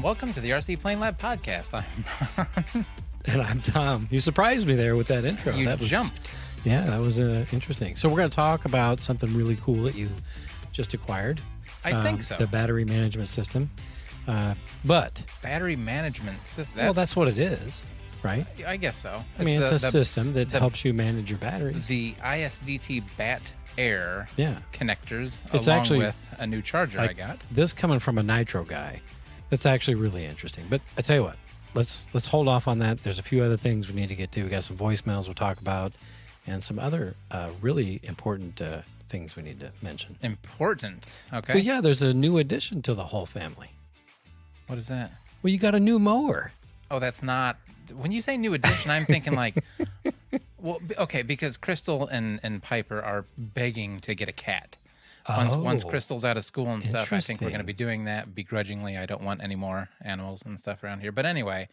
Welcome to the RC Plane Lab podcast. I'm Ron. And I'm Tom. You surprised me there with that intro. You that was, jumped. Yeah, that was interesting. So we're going to talk about something really cool that you just acquired. I think so. The battery management system. But Battery management system. well, that's what it is, right? I guess so. I mean, it's a system that helps you manage your batteries. The ISDT BattAir connectors, It's along actually, with a new charger I got. This coming from a Nitro guy. That's actually really interesting. But I tell you what, let's hold off on that. There's a few other things we need to get to. We got some voicemails we'll talk about, and some other really important things we need to mention. Important. Okay. Well, yeah, there's a new addition to the whole family. What is that? Well, you got a new mower. Oh, that's not. When you say new addition, I'm thinking like, well, okay, because Crystal and Piper are begging to get a cat. Once Crystal's out of school and stuff, I think we're going to be doing that begrudgingly. I don't want any more animals and stuff around here. But anyway,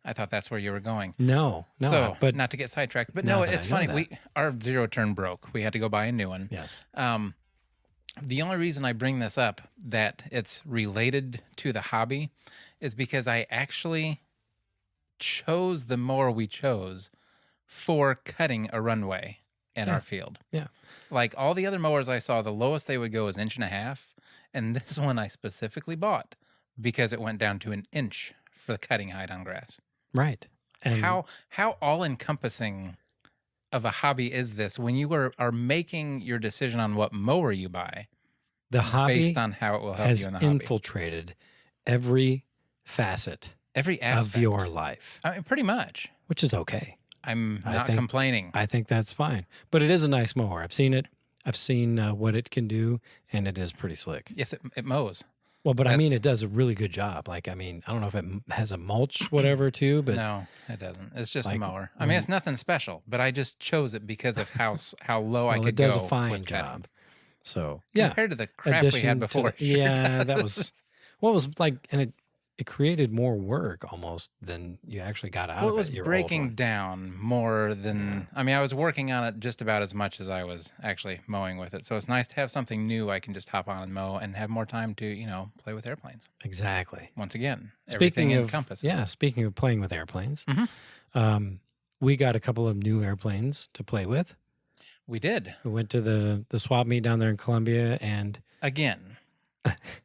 I thought that's where you were going. No, so, but not to get sidetracked. But no, it's funny. Our zero turn broke. We had to go buy a new one. Yes. The only reason I bring this up, that it's related to the hobby, is because I actually chose the mower we chose for cutting a runway in our field. Yeah. Like all the other mowers I saw, the lowest they would go is 1.5 inches. And this one I specifically bought because it went down to 1 inch for the cutting height on grass. Right. And how all-encompassing of a hobby is this when you are making your decision on what mower you buy? The hobby based on how it will help you in the hobby. Has infiltrated every facet every aspect of your life. I mean, pretty much. Which is okay. I'm not complaining. I think that's fine. But it is a nice mower. I've seen it. I've seen what it can do, and it is pretty slick. Yes, it mows. Well, but I mean, it does a really good job. Like, I mean, I don't know if it has a mulch, whatever, too, but no, it doesn't. It's just a mower. I mean, it's nothing special, but I just chose it because of how low I could go. It does a fine job. So, yeah. Compared to the crap we had before. That was, what was like, and it created more work almost than you actually got out of it. Well, it was breaking down more than, I mean, I was working on it just about as much as I was actually mowing with it. So it's nice to have something new I can just hop on and mow and have more time to, play with airplanes. Everything Once again, everything encompasses. Yeah, speaking of playing with airplanes, we got a couple of new airplanes to play with. We did. We went to the swap meet down there in Columbia, and again.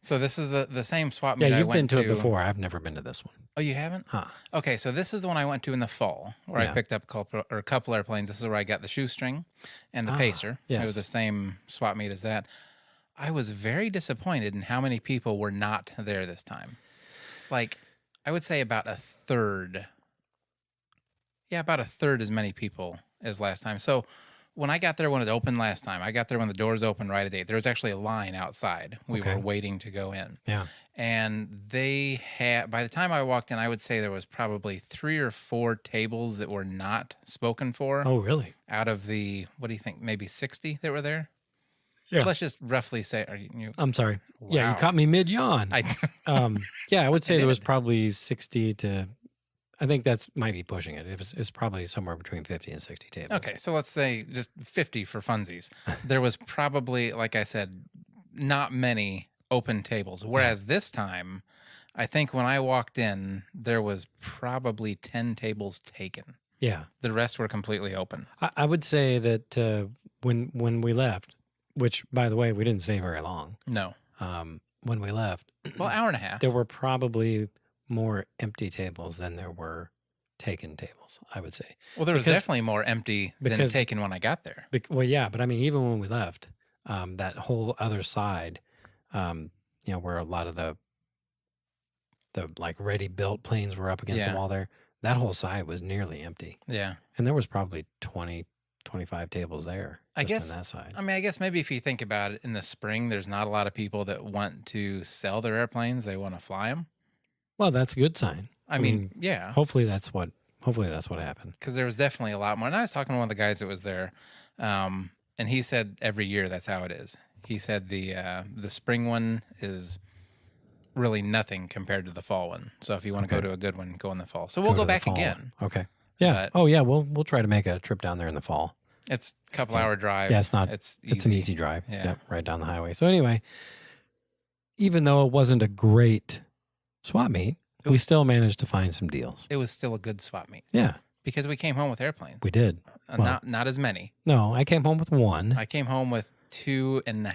So this is the same swap meet I went to. Yeah, you've been to it before. I've never been to this one. Oh, you haven't? Huh. Okay, so this is the one I went to in the fall, where I picked up a couple airplanes. This is where I got the shoestring and the Pacer. Yes. It was the same swap meet as that. I was very disappointed in how many people were not there this time. Like, I would say about a third. Yeah, about a third as many people as last time. So when I got there when it opened last time, I got there when the doors opened right at 8. There was actually a line outside. We were waiting to go in. Yeah. And they had, by the time I walked in, I would say there was probably 3 or 4 tables that were not spoken for. Oh, really? Out of the, what do you think, maybe 60 that were there? Yeah. Let's just roughly say, I'm sorry. Wow. Yeah, you caught me mid-yawn. I would say there was probably 60 to, I think that's might be pushing it. It's probably somewhere between 50 and 60 tables. Okay, so let's say just 50 for funsies. There was probably, like I said, not many open tables. Whereas this time, I think when I walked in, there was probably 10 tables taken. Yeah. The rest were completely open. I would say that when we left, which, by the way, we didn't stay very long. No. When we left. Well, hour and a half. There were probably more empty tables than there were taken tables, I would say. Well, there was definitely more empty than taken when I got there. Well, yeah, but I mean, even when we left, that whole other side, where a lot of the like ready-built planes were up against the wall there, that whole side was nearly empty. Yeah. And there was probably 20, 25 tables there on that side. I mean, I guess maybe if you think about it, in the spring, there's not a lot of people that want to sell their airplanes. They want to fly them. Well, that's a good sign. I mean, yeah. Hopefully that's what happened. Because there was definitely a lot more. And I was talking to one of the guys that was there, and he said every year that's how it is. He said the spring one is really nothing compared to the fall one. So if you want to go to a good one, go in the fall. So we'll go back again. Okay. Yeah. We'll try to make a trip down there in the fall. It's a couple hour drive. Yeah, it's not. It's an easy drive. Yeah, right down the highway. So anyway, even though it wasn't a great swap meet, we still managed to find some deals. It was still a good swap meet Yeah, because we came home with airplanes. we did. Well, Not as many. No, I came home with one. I came home with 2.5.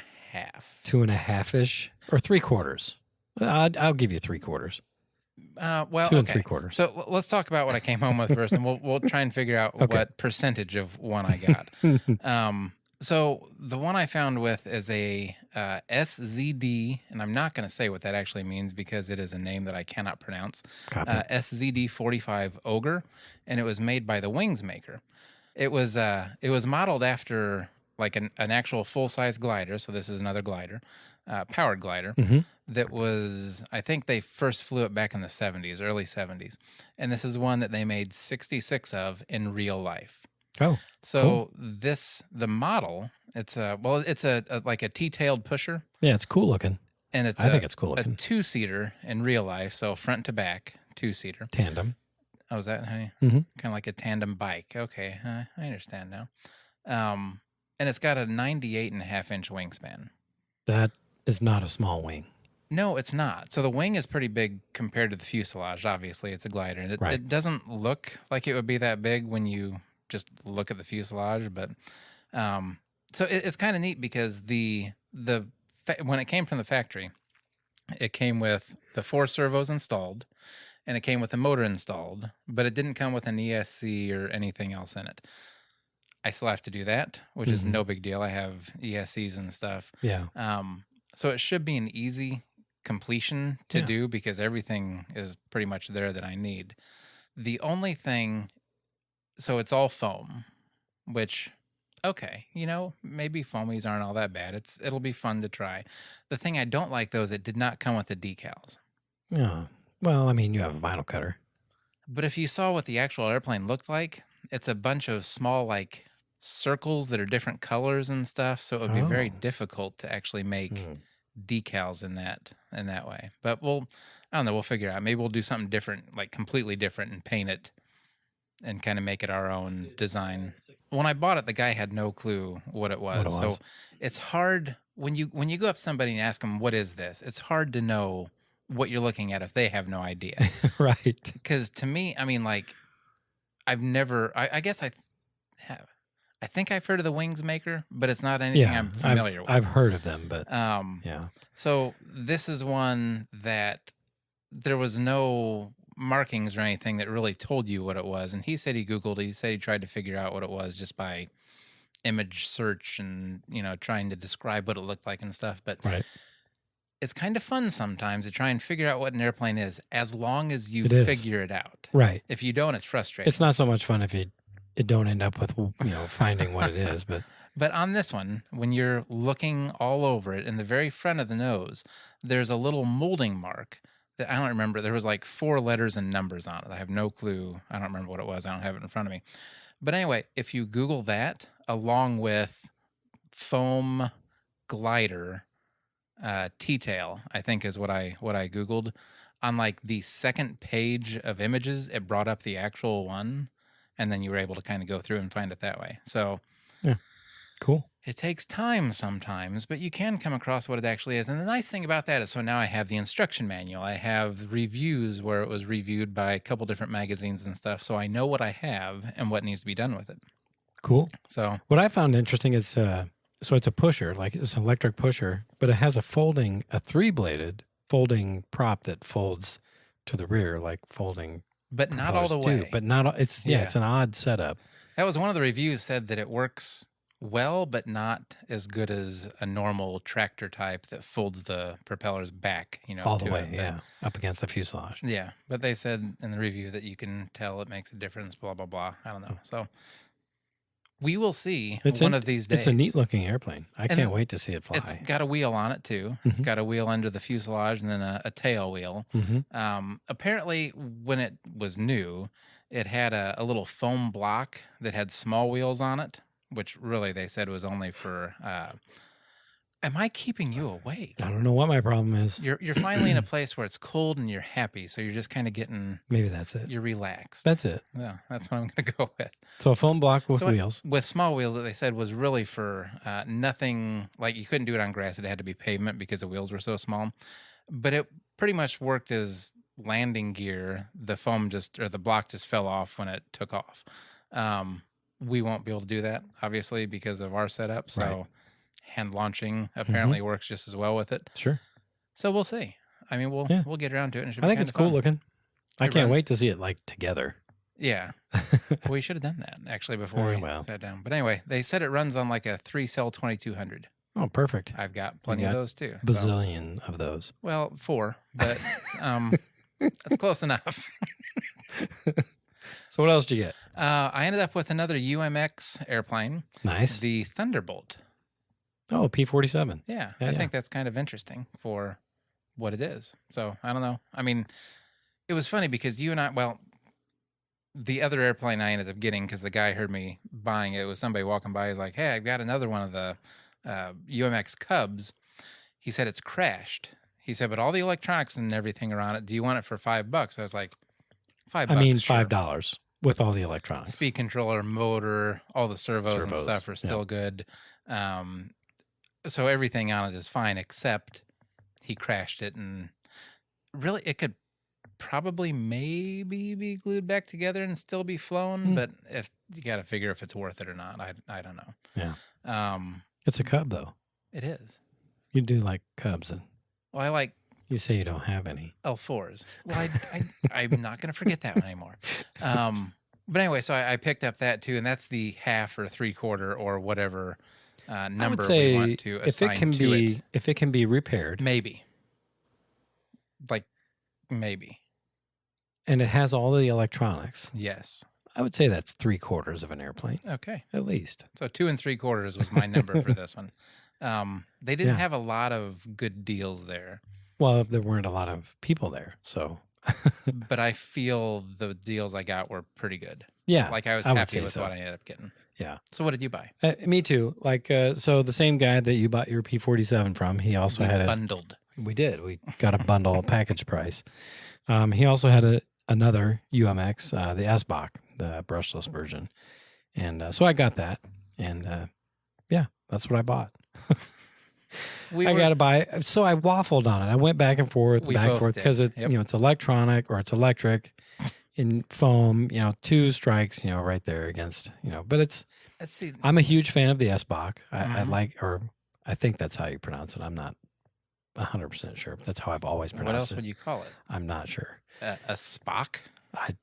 2.5-ish or 3/4. I'll give you 3/4. Well, 2 okay. 3/4. So let's talk about what I came home with first, and we'll try and figure out what percentage of one I got. So the one I found with is a SZD, and I'm not going to say what that actually means because it is a name that I cannot pronounce. SZD 45 Ogre, and it was made by the Wings maker. It was modeled after like an actual full-size glider. So this is another glider, powered glider. That was, I think they first flew it back in the 70s, early 70s. And this is one that they made 66 of in real life. Oh, so cool. the model, it's like a T-tailed pusher. Yeah, it's cool looking. And I think it's cool looking. A 2-seater in real life. So front to back, 2-seater. Tandem. Oh, is that how kind of like a tandem bike? Okay, I understand now. And it's got a 98.5-inch wingspan. That is not a small wing. No, it's not. So the wing is pretty big compared to the fuselage. Obviously, it's a glider, and it doesn't look like it would be that big when you just look at the fuselage. But so it's kind of neat because when it came from the factory, it came with the 4 servos installed, and it came with the motor installed, but it didn't come with an ESC or anything else in it. I still have to do that, which is no big deal. I have ESCs and stuff. Yeah. So it should be an easy completion to do because everything is pretty much there that I need. The only thing, so it's all foam, which, okay, maybe foamies aren't all that bad. It'll be fun to try. The thing I don't like, though, is it did not come with the decals. Yeah. Well, I mean, you have a vinyl cutter. But if you saw what the actual airplane looked like, it's a bunch of small, like, circles that are different colors and stuff. So it would be very difficult to actually make decals in that way. But I don't know, we'll figure it out. Maybe we'll do something different, like completely different, and paint it and kind of make it our own design. When I bought it, the guy had no clue what it was. So it's hard when you go up to somebody and ask them, what is this? It's hard to know what you're looking at if they have no idea. Right. Because to me, I mean, like, I've never, I guess I have. I think I've heard of the Wings maker, but it's not anything I'm familiar with. I've heard of them, but So this is one that there was no markings or anything that really told you what it was. And he said he Googled it. He said he tried to figure out what it was just by image search and, trying to describe what it looked like and stuff. But it's kind of fun sometimes to try and figure out what an airplane is, as long as you figure it out. Right. If you don't, it's frustrating. It's not so much fun if you don't end up with finding what it is, but on this one, when you're looking all over it, in the very front of the nose, there's a little molding mark that I don't remember. There was like 4 letters and numbers on it. I have no clue. I don't remember what it was. I don't have it in front of me. But anyway, if you Google that along with foam glider T-tail, I think is what I Googled, on like the second page of images, it brought up the actual one. And then you were able to kind of go through and find it that way. So, yeah, cool. It takes time sometimes, but you can come across what it actually is. And the nice thing about that is, so now I have the instruction manual. I have reviews where it was reviewed by a couple different magazines and stuff. So I know what I have and what needs to be done with it. Cool. So what I found interesting is, so it's a pusher, like it's an electric pusher, but it has a 3-bladed folding prop that folds to the rear, like folding. But not all the way. But not, it's an odd setup. That was one of the reviews said that it works well, but not as good as a normal tractor type that folds the propellers back, all the way, up against the fuselage. Yeah, but they said in the review that you can tell it makes a difference, blah, blah, blah. I don't know. So we will see one of these days. It's a neat looking airplane. I can't wait to see it fly. It's got a wheel on it too. It's got a wheel under the fuselage and then a tail wheel. Apparently, when it was new, it had a little foam block that had small wheels on it, which really they said was only for Am I keeping you awake? I don't know what my problem is. You're finally in a place where it's cold and you're happy, so you're just kind of getting. Maybe that's it. You're relaxed. That's it. Yeah, that's what I'm going to go with. So a foam block with wheels. With small wheels, that they said was really for nothing. Like you couldn't do it on grass; it had to be pavement because the wheels were so small. But it pretty much worked as landing gear, the foam the block just fell off when it took off. We won't be able to do that, obviously, because of our setup. So Right. hand launching apparently works just as well with it. Sure. So we'll see. I mean, we'll get around to it. And it should I be think kinda it's cool fun. looking. I It can't runs. wait to see it like together. Yeah. We should have done that actually before we sat down. But anyway, they said it runs on like a 3-cell 2200. Oh, perfect. I've got plenty of got those too. Bazillion of those. Well, 4, but that's close enough. So what else did you get? I ended up with another UMX airplane, Nice. the Thunderbolt. Oh, P-47. Yeah, Yeah, I yeah. think that's kind of interesting for what it is. So I don't know. I mean, it was funny because you and I, well, the other airplane I ended up getting because the guy heard me buying it, was somebody walking by. He's like, "Hey, I've got another one of the UMX Cubs." He said it's crashed. He said, "But all the electronics and everything are on it. Do you want it for $5?" I was like, $5. I mean, sure. $5 with all the electronics. Speed controller, motor, all the servos and Servos, stuff are still good. So everything on it is fine, except he crashed it, and really it could probably maybe be glued back together and still be flown, but if you got to figure if it's worth it or not. I don't know. Yeah. It's a Cub though. It is. You do like Cubs, and Well, I like you say you don't have any. L4s. Well, I'm not going to forget that one anymore. But anyway, so I picked up that too, and that's the half or 3/4 or whatever number I would say we want to assign if it can be repaired, maybe. Like, maybe. and it has all the electronics, Yes. I would say that's 3/4 of an airplane, Okay. at least. So 2 3/4 was my number for this one. They didn't Yeah. have a lot of good deals there, Well, there weren't a lot of people there, so but I feel the deals I got were pretty good. yeah, Like I was I would happy say with so. what I ended up getting. Yeah. So what did you buy? Me too. Like, so the same guy that you bought your P-47 from, he also had Bundled. We did. We got a bundle, a package price. He also had another UMX, the SBach, the brushless version, and so I got that, and yeah, that's what I bought. I got to buy. So I waffled on it. I went back and forth, We back and both forth did. because it's Yep. it's electronic or it's electric, in foam. 2 strikes, right there against But it's. Let's see. I'm a huge fan of the SBach. I Mhm. like, or I think that's how you pronounce it. I'm not 100% sure. But that's how I've always pronounced What else it. would you call it? I'm not sure. A Spock?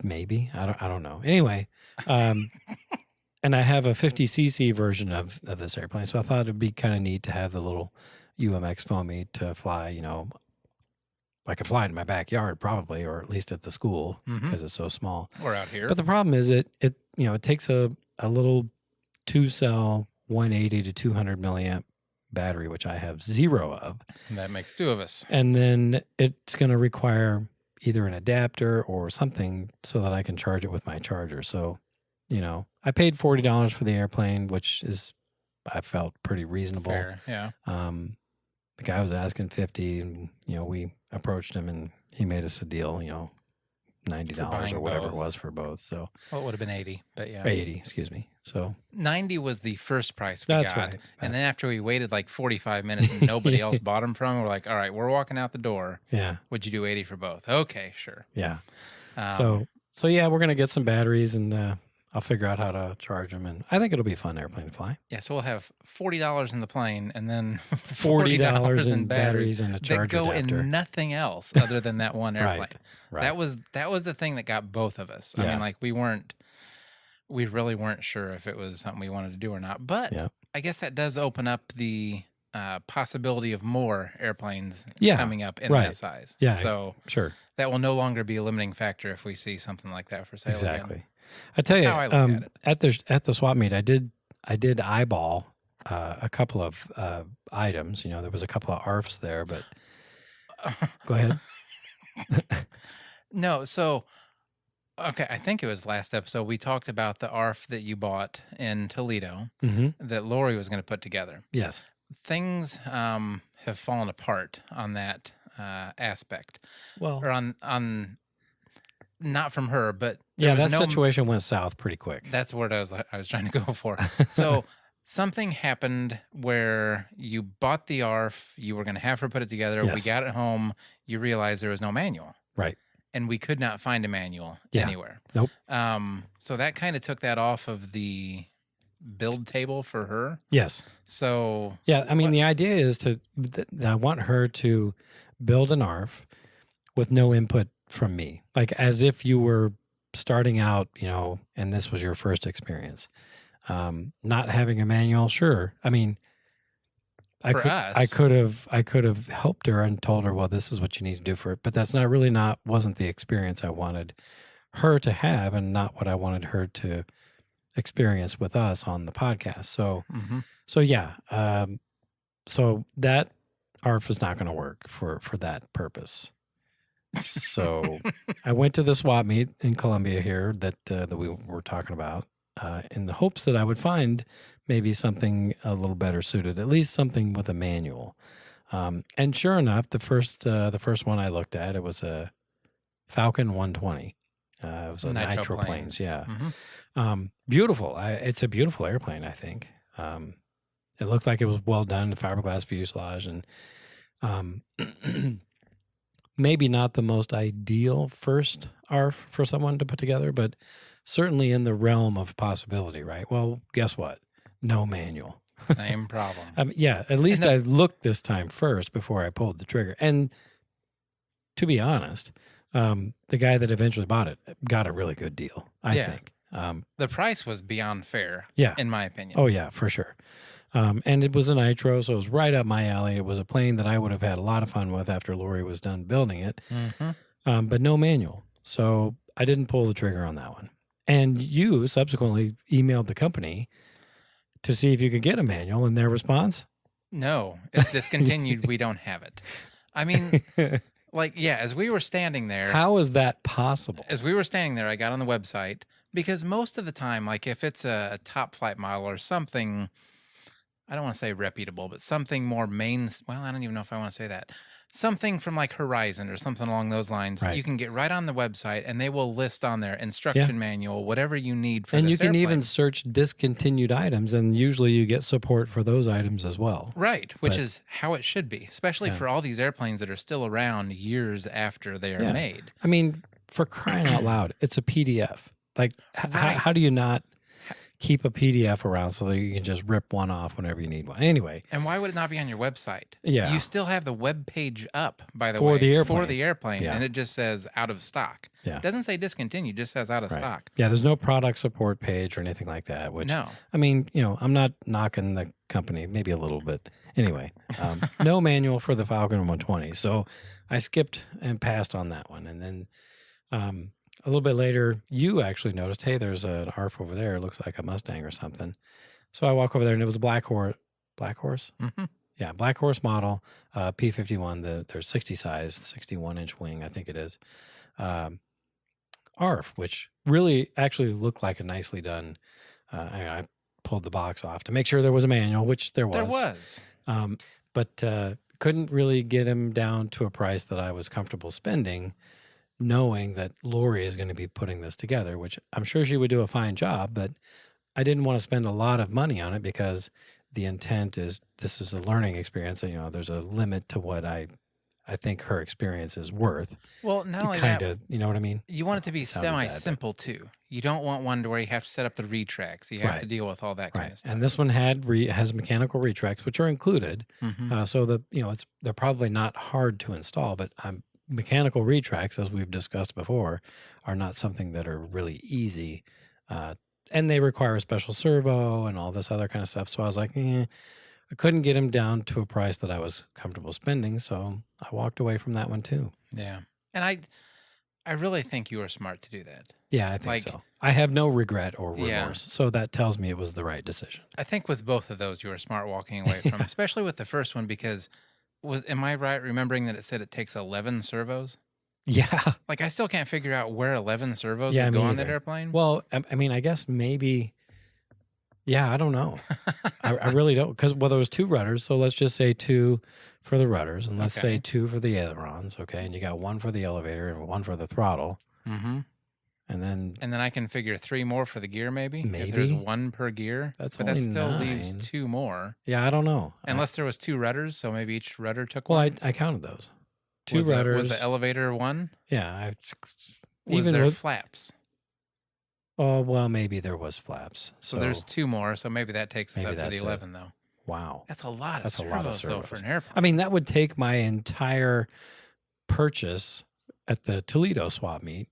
Maybe I don't know. Anyway, and I have a 50cc version of this airplane, so I thought it'd be kind of neat to have the little UMX foamy to fly. I could fly it in my backyard probably, or at least at the school Mhm. because it's so small. Or out here? But the problem is it takes a little 2-cell 180 to 200 milliamp battery, which I have 0 of, That makes 2 of us. and then it's going to require either an adapter or something so that I can charge it with my charger. So, I paid $40 for the airplane, which is, I felt pretty reasonable. Fair. Yeah. The guy was asking 50, and we approached him and he made us a deal, $90 buying or whatever both. it was for both. So Well, it would have been 80, but yeah. 80, excuse me. So 90 was the first price we that's got. right. And then after we waited like 45 minutes and nobody else bought them from, we're like, all right, we're walking out the door. Yeah. Would you do 80 for both? Okay, sure. Yeah. Um, So yeah, we're going to get some batteries, and I'll figure out how to charge them. And I think it'll be a fun airplane to fly. yeah, so we'll have $40 in the plane and then $40 in batteries and a that charge go adapter. in nothing else other than that one airplane. Right. That was the thing that got both of us. I Yeah. mean, like we really weren't sure if it was something we wanted to do or not. But Yeah. I guess that does open up the possibility of more airplanes Yeah, coming up in right. that size. Yeah, So Sure. that will no longer be a limiting factor if we see something like that for sale. Exactly. Again. I tell That's you, how I look at it. at the swap meet, I did eyeball a couple of items. There was a couple of ARFs there, but go ahead. No, so okay, I think it was last episode we talked about the ARF that you bought in Toledo Mm-hmm. that Lori was going to put together. Yes. Things have fallen apart on that aspect, Well, or on not from her, but yeah, there that was no, situation went south pretty quick. That's what I was trying to go for. So something happened where you bought the ARF, you were going to have her put it together. We Yes. got it home. You realized there was no manual. Right. and we could not find a manual Yeah. anywhere. Nope. So that kind of took that off of the build table for her. Yes. So Yeah, I mean, the idea is I want her to build an ARF with no input from me, like as if you were starting out, and this was your first experience. Not having a manual, sure. I mean, I could have helped her and told her, well, this is what you need to do for it, but that's wasn't the experience I wanted her to have, and not what I wanted her to experience with us on the podcast. So, so that ARF is not going to work for that purpose. So I went to the swap meet in Columbia here that we were talking about, in the hopes that I would find maybe something a little better suited, at least something with a manual. And sure enough, the first one I looked at, it was a Falcon 120. It was a Nitro Planes. Yeah. Beautiful. It's a beautiful airplane, I think. It looked like it was well done, the fiberglass fuselage, and maybe not the most ideal first ARF for someone to put together, but certainly in the realm of possibility, right? Well, guess what? No manual. Same problem. Yeah, at least I looked this time first before I pulled the trigger. And to be honest, the guy that eventually bought it got a really good deal, I think. The price was beyond fair, in my opinion. Oh, yeah, for sure. And it was a Nitro, so it was right up my alley. It was a plane that I would have had a lot of fun with after Lori was done building it, but no manual. So I didn't pull the trigger on that one. And you subsequently emailed the company to see if you could get a manual, and their response? No, it's discontinued. We don't have it. I mean, as we were standing there. How is that possible? As we were standing there, I got on the website, because most of the time, like if it's a top flight model or something, I don't want to say reputable, but something more well, I don't even know if I want to say that. Something from like Horizon or something along those lines, you can get right on the website and they will list on their instruction manual, whatever you need for this And you can airplane. even search discontinued items, and usually you get support for those items as well. Right, which is how it should be, especially for all these airplanes that are still around years after they are made. I mean, for crying out loud, it's a PDF. Like, how do you not keep a PDF around so that you can just rip one off whenever you need one? Anyway. And why would it not be on your website? Yeah. You still have the web page up, by the way. For the airplane, and it just says out of stock. Yeah. It doesn't say discontinued, just says out of stock. Yeah, there's no product support page or anything like that. Which, no. I mean, I'm not knocking the company, maybe a little bit. Anyway, no manual for the Falcon 120. So I skipped and passed on that one. And then a little bit later, you actually noticed, hey, there's an ARF over there. It looks like a Mustang or something. So I walk over there, and it was a Black Horse. Mm-hmm. Yeah, Black Horse model, P51. There's 60 size, 61-inch wing, I think it is. ARF, which really actually looked like a nicely done. I pulled the box off to make sure there was a manual, which there was. But couldn't really get him down to a price that I was comfortable spending, knowing that Lori is going to be putting this together, which I'm sure she would do a fine job, but I didn't want to spend a lot of money on it because the intent is this is a learning experience. And, there's a limit to what I think her experience is worth. Well, not only that, you know what I mean? You want it to be semi-simple too. You don't want one to where you have to set up the retracts. You have to deal with all that kind of stuff. And this one has mechanical retracts, which are included. So they're probably not hard to install, but mechanical retracts, as we've discussed before, are not something that are really easy. And they require a special servo and all this other kind of stuff. So I was like, I couldn't get him down to a price that I was comfortable spending. So I walked away from that one too. Yeah. And I really think you were smart to do that. Yeah, I think so. I have no regret or remorse. So that tells me it was the right decision. I think with both of those, you were smart walking away from, especially with the first one, because am I right remembering that it said it takes 11 servos? Yeah. Like, I still can't figure out where 11 servos would go on that airplane. Well, I mean, I guess maybe, I don't know. I really don't. Because, there was 2 rudders. So let's just say 2 for the rudders. And let's say 2 for the ailerons. Okay. And you got 1 for the elevator and 1 for the throttle. Mm-hmm. And then I can figure 3 more for the gear, maybe. Maybe. If there's 1 per gear. But that still leaves 2 more. Yeah, I don't know. Unless there was 2 rudders, so maybe each rudder took one. one. Well, I counted those. 2 was rudders. Was the elevator one? Yeah, Was even there with flaps? oh well, maybe there was flaps. So there's 2 more. So maybe that takes us maybe up to the that's 11 though. Wow, That's a lot of that's servos, a lot of though, for servos. an airplane. I mean, that would take my entire purchase at the Toledo swap meet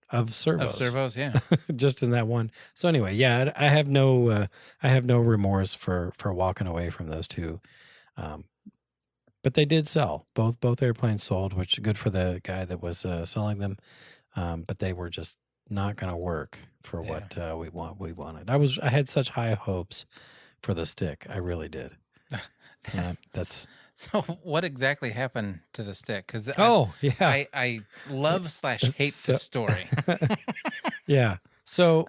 of servos. Of servos, yeah. Just in that one. So anyway, yeah, I have no remorse for walking away from those 2. But they did sell. Both airplanes sold, which is good for the guy that was selling them. But they were just not going to work for what we wanted. I had such high hopes for the stick. I really did. That's So what exactly happened to the stick? Because I love / hate this story. Yeah. So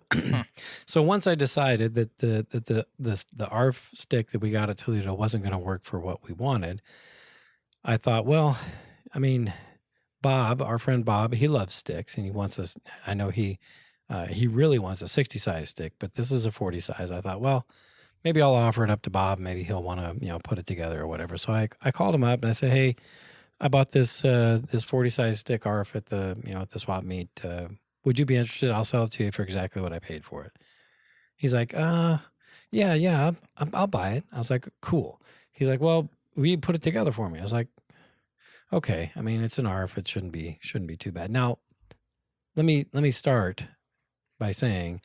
once I decided that the ARF stick that we got at Toledo wasn't going to work for what we wanted, I thought, well, I mean, Bob, our friend Bob, he loves sticks and he wants us. I know he really wants a 60 size stick, but this is a 40 size. I thought, well, maybe I'll offer it up to Bob. Maybe he'll want to, put it together or whatever. So I called him up and I said, hey, I bought this 40 size stick ARF at the swap meet. Would you be interested? I'll sell it to you for exactly what I paid for it. He's like, yeah, I'll buy it. I was like, cool. He's like, well, will you put it together for me? I was like, okay. I mean, it's an ARF. It shouldn't be too bad. Now, let me start by saying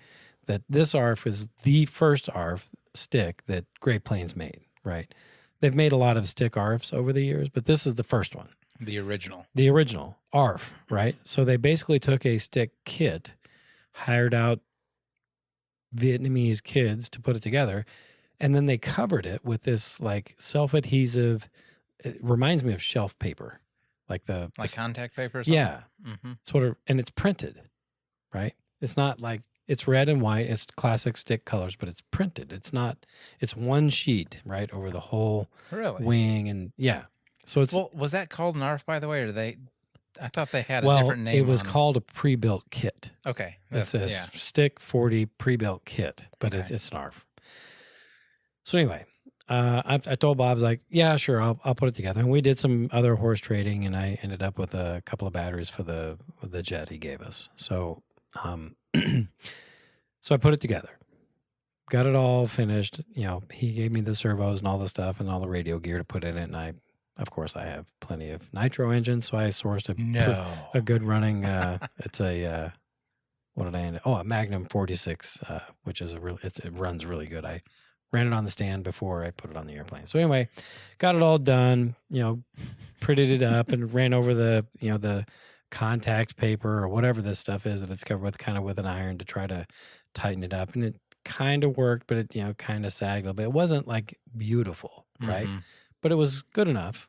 that this ARF is the first ARF stick that Great Plains made, right? They've made a lot of stick ARFs over the years, but this is the first one. The original ARF, right? So they basically took a stick kit, hired out Vietnamese kids to put it together, and then they covered it with this like self-adhesive. It reminds me of shelf paper, like contact paper or something? Yeah. Mm-hmm. And it's printed, right? It's not like it's red and white. It's classic stick colors, but it's printed. It's not. It's one sheet, right, over the whole wing, and yeah. So it's was that called an ARF, by the way, or I thought they had a different name. It was called a pre-built kit. Okay, it's a stick 40 pre-built kit, but it's an ARF. So anyway, I told Bob, I was like, yeah, sure, I'll put it together. And we did some other horse trading, and I ended up with a couple of batteries for the jet he gave us. So, so I put it together, got it all finished. He gave me the servos and all the stuff and all the radio gear to put in it. And of course, I have plenty of nitro engines, so I sourced a good running. It's a what did I end? Oh, a Magnum 46, which is it runs really good. I ran it on the stand before I put it on the airplane. So anyway, got it all done, printed it up and ran over the contact paper or whatever this stuff is that it's covered with an iron to try to tighten it up. And it kind of worked, but it, kind of sagged a little bit. It wasn't like beautiful, right? But it was good enough.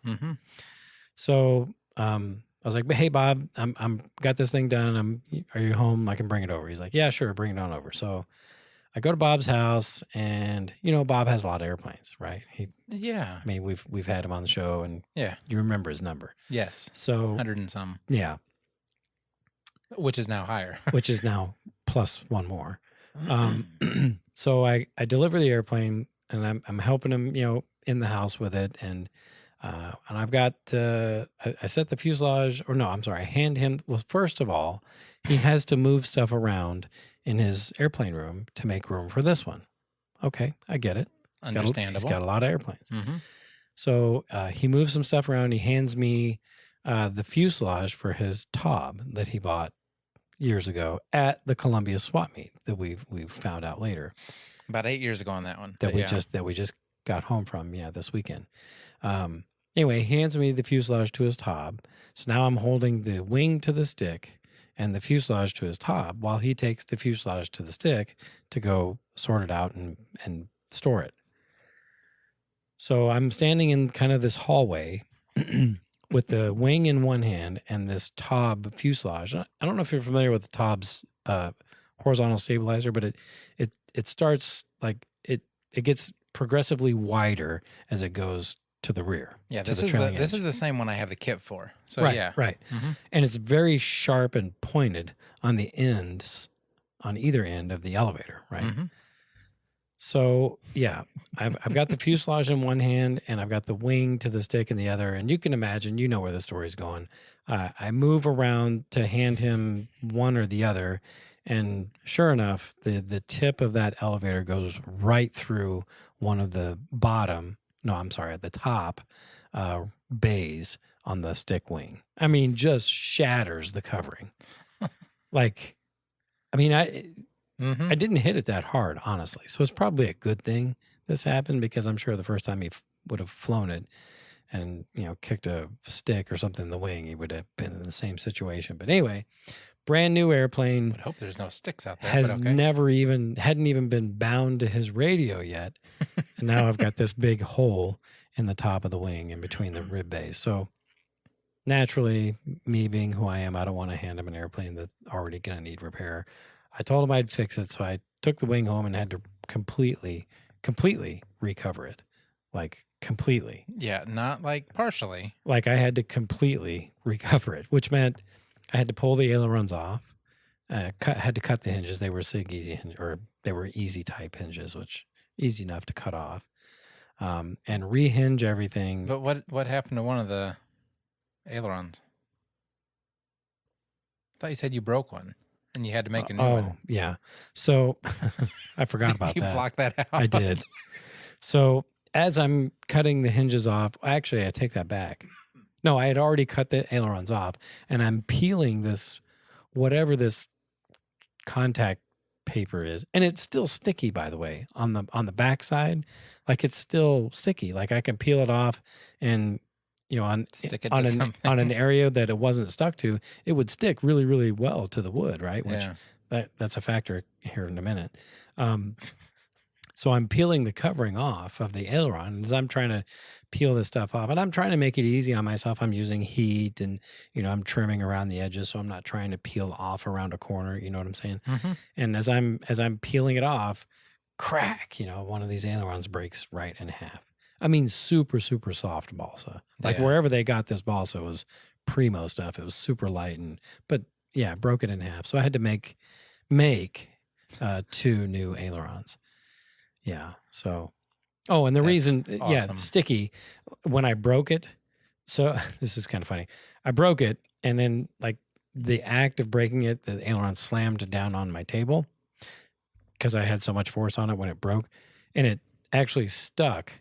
So, I was like, hey, Bob, I'm got this thing done. Are you home? I can bring it over. He's like, yeah, sure. Bring it on over. So I go to Bob's house, and Bob has a lot of airplanes, right? I mean, we've had him on the show, and you remember his number. Yes. So 100 and some. Yeah. Which is now higher. Which is now plus one more. So I deliver the airplane, and I'm helping him, in the house with it, and I've got I set the fuselage, or no, I'm sorry, I hand him. Well, first of all, he has to move stuff around in his airplane room to make room for this one. Okay, I get it. Understandable. He's got a lot of airplanes. So he moves some stuff around. He hands me the fuselage for his Taub that he bought years ago at the Columbia swap meet that we've found out later. About 8 years ago on that one. That we just got home from, this weekend. Anyway, he hands me the fuselage to his Taub. So now I'm holding the wing to the stick and the fuselage to his Taub while he takes the fuselage to the stick to go sort it out and store it. So I'm standing in kind of this hallway with the wing in one hand and this Taub fuselage. I don't know if you're familiar with the Taub's horizontal stabilizer, but it starts like it gets progressively wider as it goes to the rear. Yeah, this is the same one I have the kit for. So right. And it's very sharp and pointed on the ends, on either end of the elevator, right? So yeah, I've got the fuselage in one hand and I've got the wing to the stick in the other. And you can imagine, you know where the story's going. I move around to hand him one or the other, and sure enough, the tip of that elevator goes right through one of the bottom. No, I'm sorry, at the top bays on the stick wing. I mean, just shatters the covering. Like, I mean, I didn't hit it that hard, honestly. So it's probably a good thing this happened, because I'm sure the first time he would have flown it and, you know, kicked a stick or something in the wing, he would have been in the same situation. But anyway, brand new airplane. I would hope there's no sticks out there. Has but okay. hadn't even been bound to his radio yet. And now I've got this big hole in the top of the wing in between the rib bays. So naturally, me being who I am, I don't want to hand him an airplane that's already going to need repair. I told him I'd fix it, so I took the wing home and had to completely recover it. Like, completely. Yeah, not like partially. Like, I had to completely recover it, which meant I had to pull the ailerons off. Had to cut the hinges. They were SIG easy, or they were easy type hinges, which easy enough to cut off. And rehinge everything. But what happened to one of the ailerons? I thought you said you broke one and you had to make a new one. Oh, yeah. So I forgot about you that. blocked that out. I did. So as I'm cutting the hinges off, actually, I take that back. No, I had already cut the ailerons off, and I'm peeling this, whatever this contact paper is, and it's still sticky, by the way, on the back side. Like, it's still sticky. Like, I can peel it off, and you know, on an area that it wasn't stuck to, it would stick really, really well to the wood, right? Which that's a factor here in a minute. So I'm peeling the covering off of the aileron as I'm trying to peel this stuff off, and I'm trying to make it easy on myself. I'm using heat, and you know, I'm trimming around the edges, so I'm not trying to peel off around a corner. You know what I'm saying? Mm-hmm. And as I'm peeling it off, crack! You know, one of these ailerons breaks right in half. I mean, super, super soft balsa. Like, wherever they got this balsa was primo stuff. It was super light, but yeah, broke it in half. So I had to make 2 new ailerons. Yeah. So, and the reason, awesome. sticky, when I broke it. So this is kind of funny. I broke it, and then like the act of breaking it, the aileron slammed down on my table because I had so much force on it when it broke, and it actually stuck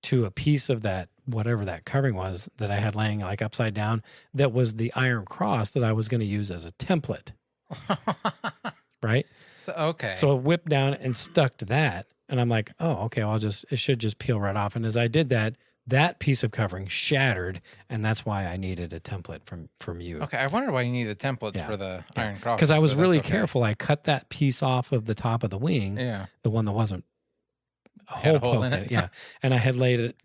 to a piece of that, whatever that covering was that I had laying like upside down. That was the iron cross that I was going to use as a template. Right. So it whipped down and stuck to that. And I'm like, oh, okay, it should just peel right off. And as I did that, that piece of covering shattered, and that's why I needed a template from you. Okay, I wondered why you needed templates for the iron cross. Because I was really careful. I cut that piece off of the top of the wing, the one that wasn't a hole poked in it. Yeah, and I had laid it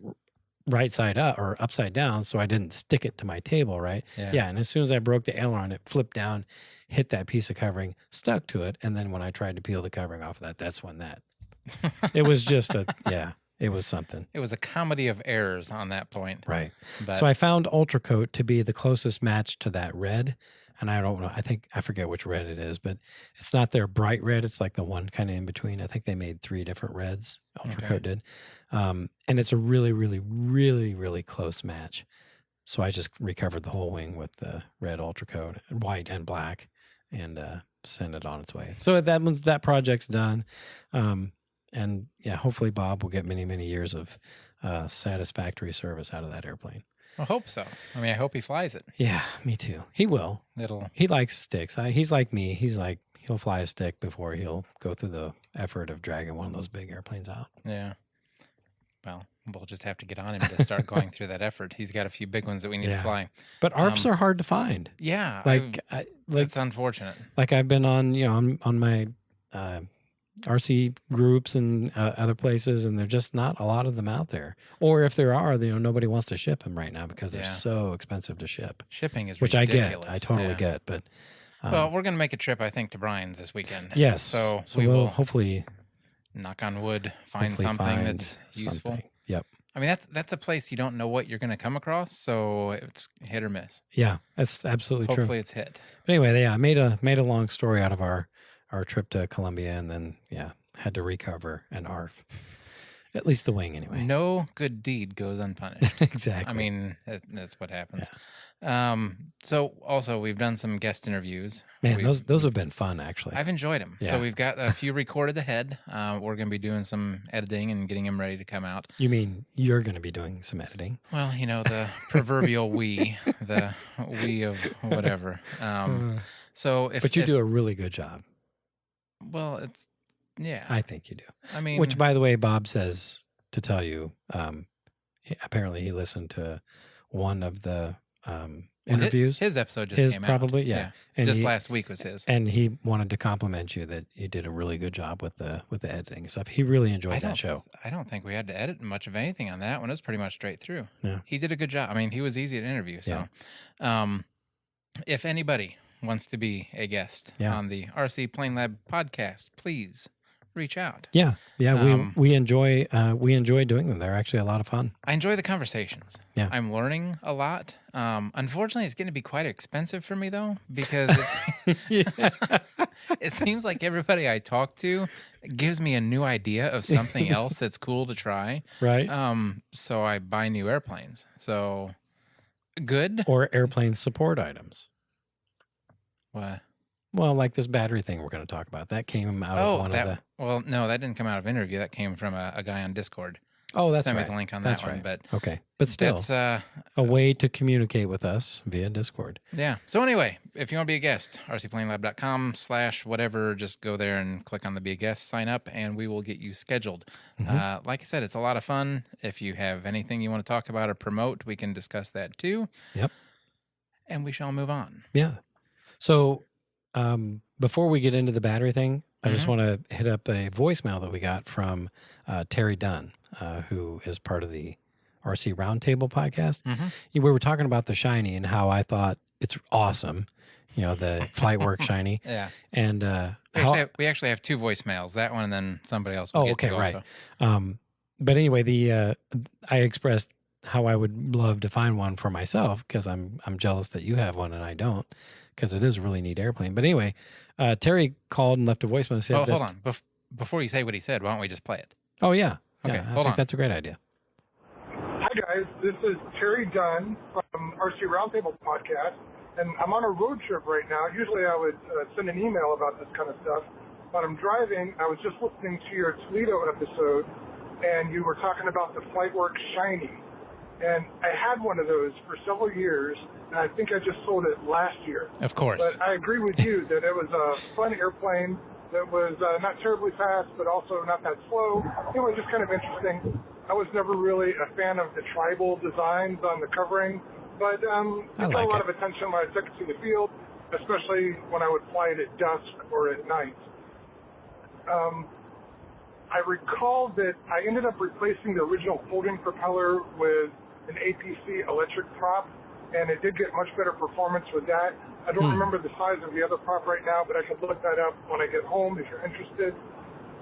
right side up or upside down, so I didn't stick it to my table, right? Yeah, and as soon as I broke the aileron, it flipped down, hit that piece of covering, stuck to it, and then when I tried to peel the covering off of that, that's when that... It was just it was something. It was a comedy of errors on that point. Right. But, so I found Ultra Coat to be the closest match to that red. And I don't know, I forget which red it is, but it's not their bright red. It's like the one kind of in between. I think they made 3 different reds, Ultra Coat did. And it's a really, really, really, really close match. So I just recovered the whole wing with the red Ultra Coat, white and black, and send it on its way. So that project's done. And yeah, hopefully Bob will get many, many years of satisfactory service out of that airplane. I hope so. I mean, I hope he flies it. Yeah, me too. He will. He likes sticks. He's like me. He's like, he'll fly a stick before he'll go through the effort of dragging one of those big airplanes out. Yeah. Well, we'll just have to get on him to start going through that effort. He's got a few big ones that we need to fly. But ARFs are hard to find. Yeah. That's unfortunate. Like, I've been on, on my RC groups and other places, and there're just not a lot of them out there. Or if there are, nobody wants to ship them right now because they're so expensive to ship. Shipping is which ridiculous. I totally get. But well, we're going to make a trip, I think, to Brian's this weekend. Yes. So we will hopefully, knock on wood, find something that's useful. Yep. I mean, that's a place you don't know what you're going to come across, so it's hit or miss. Yeah, that's absolutely true. Hopefully it's hit. But anyway, I made a long story out of our trip to Colombia, and then had to recover an ARF. At least the wing, anyway. No good deed goes unpunished. Exactly. I mean, that's what happens. So also we've done some guest interviews. Man, those have been fun, actually. I've enjoyed them. Yeah. So we've got a few recorded ahead. We're going to be doing some editing and getting them ready to come out. You mean you're going to be doing some editing? Well, the proverbial the we of whatever. But you do a really good job. Well, it's, yeah. I think you do. I mean, which, by the way, Bob says to tell you, apparently he listened to one of the interviews. His episode just came out. Probably, yeah. And just last week was his. And he wanted to compliment you that you did a really good job with the editing stuff. He really enjoyed that show. I don't think we had to edit much of anything on that one. It was pretty much straight through. Yeah. He did a good job. I mean, he was easy to interview. So, if anybody wants to be a guest on the RC Plane Lab podcast, please reach out. Yeah. We enjoy doing them. They're actually a lot of fun. I enjoy the conversations. Yeah. I'm learning a lot. Unfortunately, it's going to be quite expensive for me though, because it seems like everybody I talk to gives me a new idea of something else that's cool to try. Right. So I buy new airplanes. So good. Or airplane support items. What? Well, like this battery thing we're going to talk about. That came out of one of the... Well, no, that didn't come out of an interview. That came from a guy on Discord. Oh, that's Send right. me the link on that's that one. right. But okay. But still, that's a way to communicate with us via Discord. Yeah. So anyway, if you want to be a guest, rcplanelab.com/whatever, just go there and click on the Be a Guest, sign up, and we will get you scheduled. Mm-hmm. Like I said, it's a lot of fun. If you have anything you want to talk about or promote, we can discuss that too. Yep. And we shall move on. Yeah. So... before we get into the battery thing, I just want to hit up a voicemail that we got from Terry Dunn, who is part of the RC Roundtable podcast. We were talking about the Shiny and how I thought it's awesome, the Flightwork Shiny. Yeah. And we actually have two voicemails, that one and then somebody else. Right. But anyway, I expressed how I would love to find one for myself because I'm jealous that you have one and I don't, because it is a really neat airplane. But anyway, Terry called and left a voicemail and said, hold on. Before you say what he said, why don't we just play it? Oh, yeah. Okay, I think that's a great idea. Hi, guys. This is Terry Dunn from RC Roundtable podcast, and I'm on a road trip right now. Usually I would send an email about this kind of stuff, but I'm driving. I was just listening to your Toledo episode, and you were talking about the Flightworks Shiny. And I had one of those for several years, and I think I just sold it last year. Of course. But I agree with you that it was a fun airplane that was not terribly fast, but also not that slow. It was just kind of interesting. I was never really a fan of the tribal designs on the covering, but it got a lot of attention when I took it to the field, especially when I would fly it at dusk or at night. I recall that I ended up replacing the original folding propeller with an APC electric prop, and it did get much better performance with that. I don't remember the size of the other prop right now, but I could look that up when I get home if you're interested.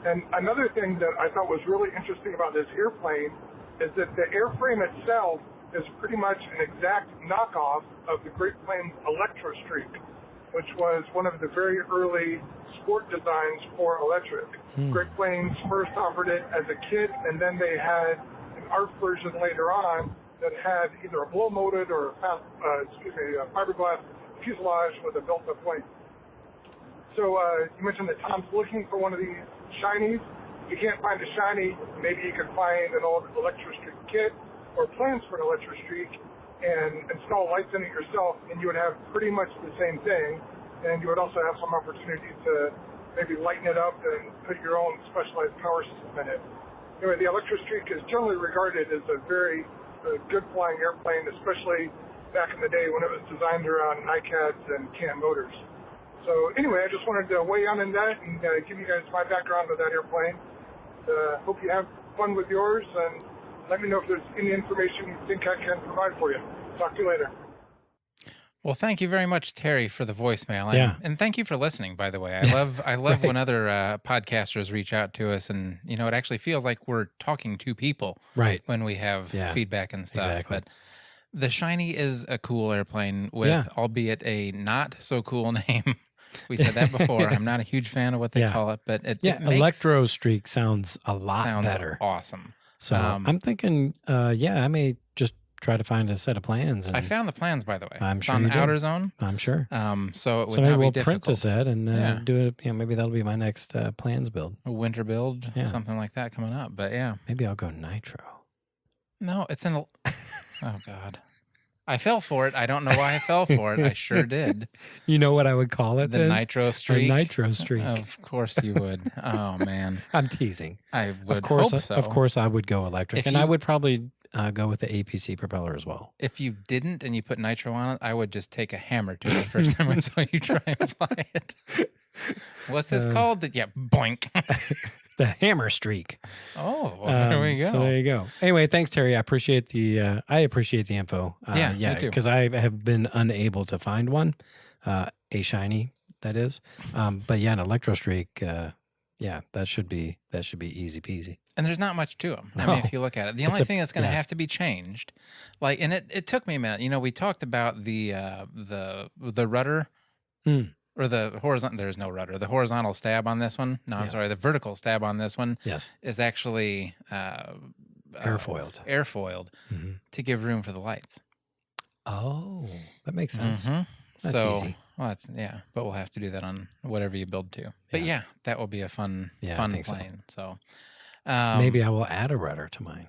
And another thing that I thought was really interesting about this airplane is that the airframe itself is pretty much an exact knockoff of the Great Plains Electro Streak, which was one of the very early sport designs for electric. Great Plains first offered it as a kit, and then they had an ARF version later on that had either a blow-molded or a fiberglass fuselage with a built-up wing. So you mentioned that Tom's looking for one of these Shinies. If you can't find a Shiny, maybe you can find an old Electro Streak kit or plans for an Electro Streak and install lights in it yourself, and you would have pretty much the same thing. And you would also have some opportunity to maybe lighten it up and put your own specialized power system in it. Anyway, the Electro Streak is generally regarded as a very good flying airplane, especially back in the day when it was designed around NICADs and CAN motors. So anyway, I just wanted to weigh in on that and give you guys my background with that airplane. Hope you have fun with yours, and let me know if there's any information you think I can provide for you. Talk to you later. Well, thank you very much, Terry, for the voicemail. And thank you for listening, by the way. I love when other podcasters reach out to us, and, it actually feels like we're talking to people when we have feedback and stuff. Exactly. But the Shiny is a cool airplane with, albeit a not so cool name, We said that before. I'm not a huge fan of what they Yeah. call it, but it makes, Electro Streak sounds a lot better. Awesome. So I'm thinking, I may just try to find a set of plans. And I found the plans, by the way. I'm It's sure on you the did. outer zone. I'm sure. So it would So maybe not be we'll difficult. print the set and Yeah. do it. Maybe that'll be my next plans build. A winter build, Yeah. something like that coming up. But yeah. Maybe I'll go nitro. No, it's in. Oh God, I fell for it. I don't know why I fell for it. I sure did. You know what I would call it? The then? nitro streak. The nitro streak. Of course you would. Oh man, I'm teasing. I would Of course, hope so. of course, I would go electric, If and you- I would probably go with the APC propeller as well. If you didn't and you put nitro on it, I would just take a hammer to it the first time I saw you try and fly it. What's this called? Yeah, boink. The hammer streak. Oh, well, there we go. So there you go. Anyway, thanks, Terry. I appreciate the info. Yeah, me too. Because I have been unable to find one, a shiny that is. But yeah, an electro streak. That should be easy peasy. And there's not much to them. I No. mean, if you look at it, the only thing that's going to yeah. have to be changed, and it took me a minute. We talked about the rudder. Or the horizontal, there's no rudder. The horizontal stab on this one, I'm sorry, the vertical stab on this one is actually Airfoiled. Mm-hmm. To give room for the lights. Oh, that makes sense. Mm-hmm. That's easy. Well, but we'll have to do that on whatever you build to. But yeah, that will be a fun plane. So maybe I will add a rudder to mine.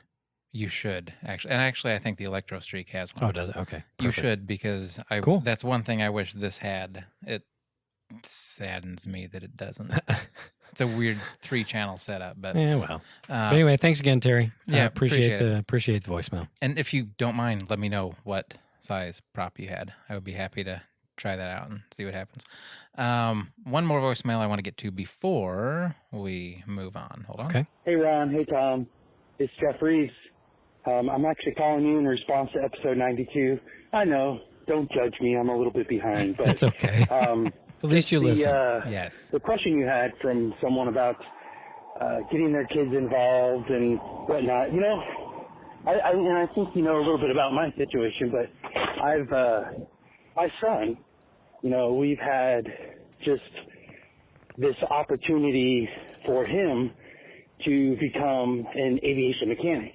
You should actually, and I think the Electro Streak has one. Oh, does it? Okay, perfect. You should, because Cool. That's one thing I wish this had. It saddens me that it doesn't. It's a weird 3-channel setup, but yeah, well. But anyway, thanks again, Terry. Yeah, appreciate the voicemail. And if you don't mind, let me know what size prop you had. I would be happy to try that out and see what happens. One more voicemail I want to get to before we move on. Hold on. Okay. Hey, Ron. Hey, Tom. It's Jeff Reeves. I'm actually calling you in response to episode 92. I know. Don't judge me. I'm a little bit behind. But, That's okay. At least you listen. Yes. The question you had from someone about getting their kids involved and whatnot. I think you know a little bit about my situation, but my son, we've had just this opportunity for him to become an aviation mechanic.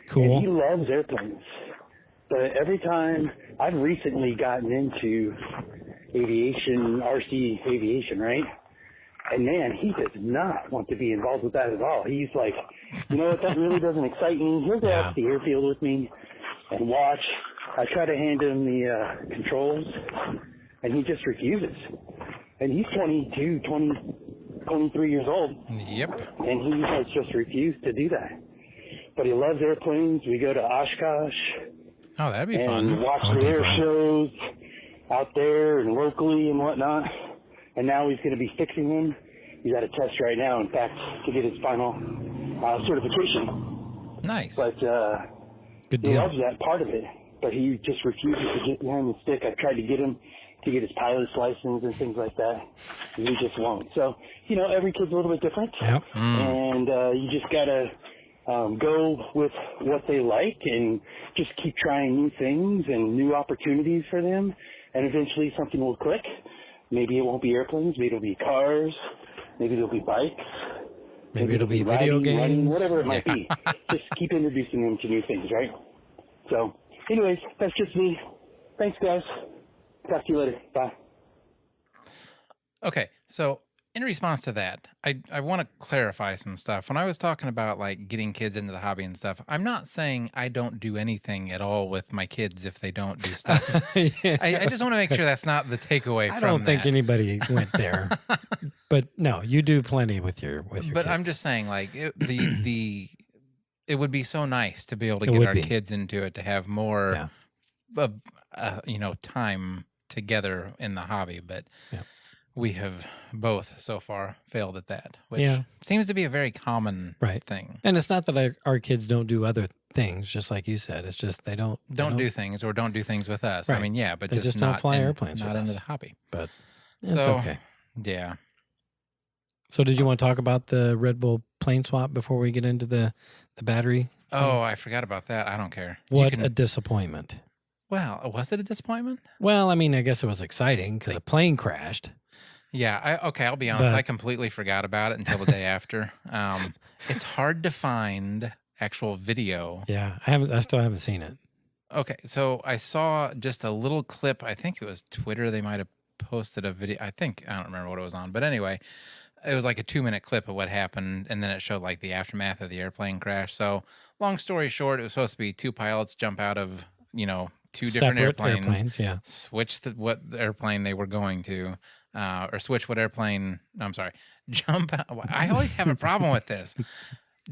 Cool. And he loves airplanes. But every time I've recently gotten into aviation, RC aviation, right? And man, he does not want to be involved with that at all. He's like, you know what, that really doesn't excite me. He'll go out to the airfield with me and watch. I try to hand him the controls, and he just refuses. And he's 23 years old. Yep. And he has just refused to do that. But he loves airplanes. We go to Oshkosh. Oh, that'd be and fun. watch the air shows out there and locally and whatnot. And now he's going to be fixing them. He's at a test right now, in fact, to get his final certification. Nice. But Good he deal. loves that part of it. But he just refuses to get behind the stick. I've tried to get him to get his pilot's license and things like that. And he just won't. So, every kid's a little bit different. Yep. And you just got to go with what they like and just keep trying new things and new opportunities for them. And eventually something will click. Maybe it won't be airplanes. Maybe it'll be cars. Maybe it'll be bikes. Maybe it'll be video riding, games. running, whatever it might be. Just keep introducing them to new things, right? So, anyways, that's just me. Thanks, guys. Talk to you later. Bye. Okay, so in response to that, I want to clarify some stuff. When I was talking about getting kids into the hobby and stuff, I'm not saying I don't do anything at all with my kids if they don't do stuff. I just want to make sure that's not the takeaway. I don't think anybody went there, but no, you do plenty with your But kids. I'm just saying, it would be so nice to be able to get our kids into it, to have more, time together in the hobby. But we have both so far failed at that, which seems to be a very common thing. And it's not that our kids don't do other things, just like you said. It's just they don't do things, or don't do things with us. Right. I mean, but they just don't fly airplanes. Not with into us. the hobby. But it's okay. Yeah. So did you want to talk about the Red Bull plane swap before we get into the battery? Oh, I forgot about that. I don't care. What a disappointment. Well, was it a disappointment? Well, I mean, I guess it was exciting because a plane crashed. Yeah. I'll be honest. But- I completely forgot about it until the day after. It's hard to find actual video. Yeah, I still haven't seen it. Okay, so I saw just a little clip. I think it was Twitter. They might have posted a video. I don't remember what it was on, but anyway, it was like a 2-minute clip of what happened, and then it showed like the aftermath of the airplane crash. So, long story short, it was supposed to be 2 pilots jump out of 2 different Separate airplanes, yeah. switch what airplane they were going to, or switch what airplane. I'm sorry, jump out. I always have a problem with this.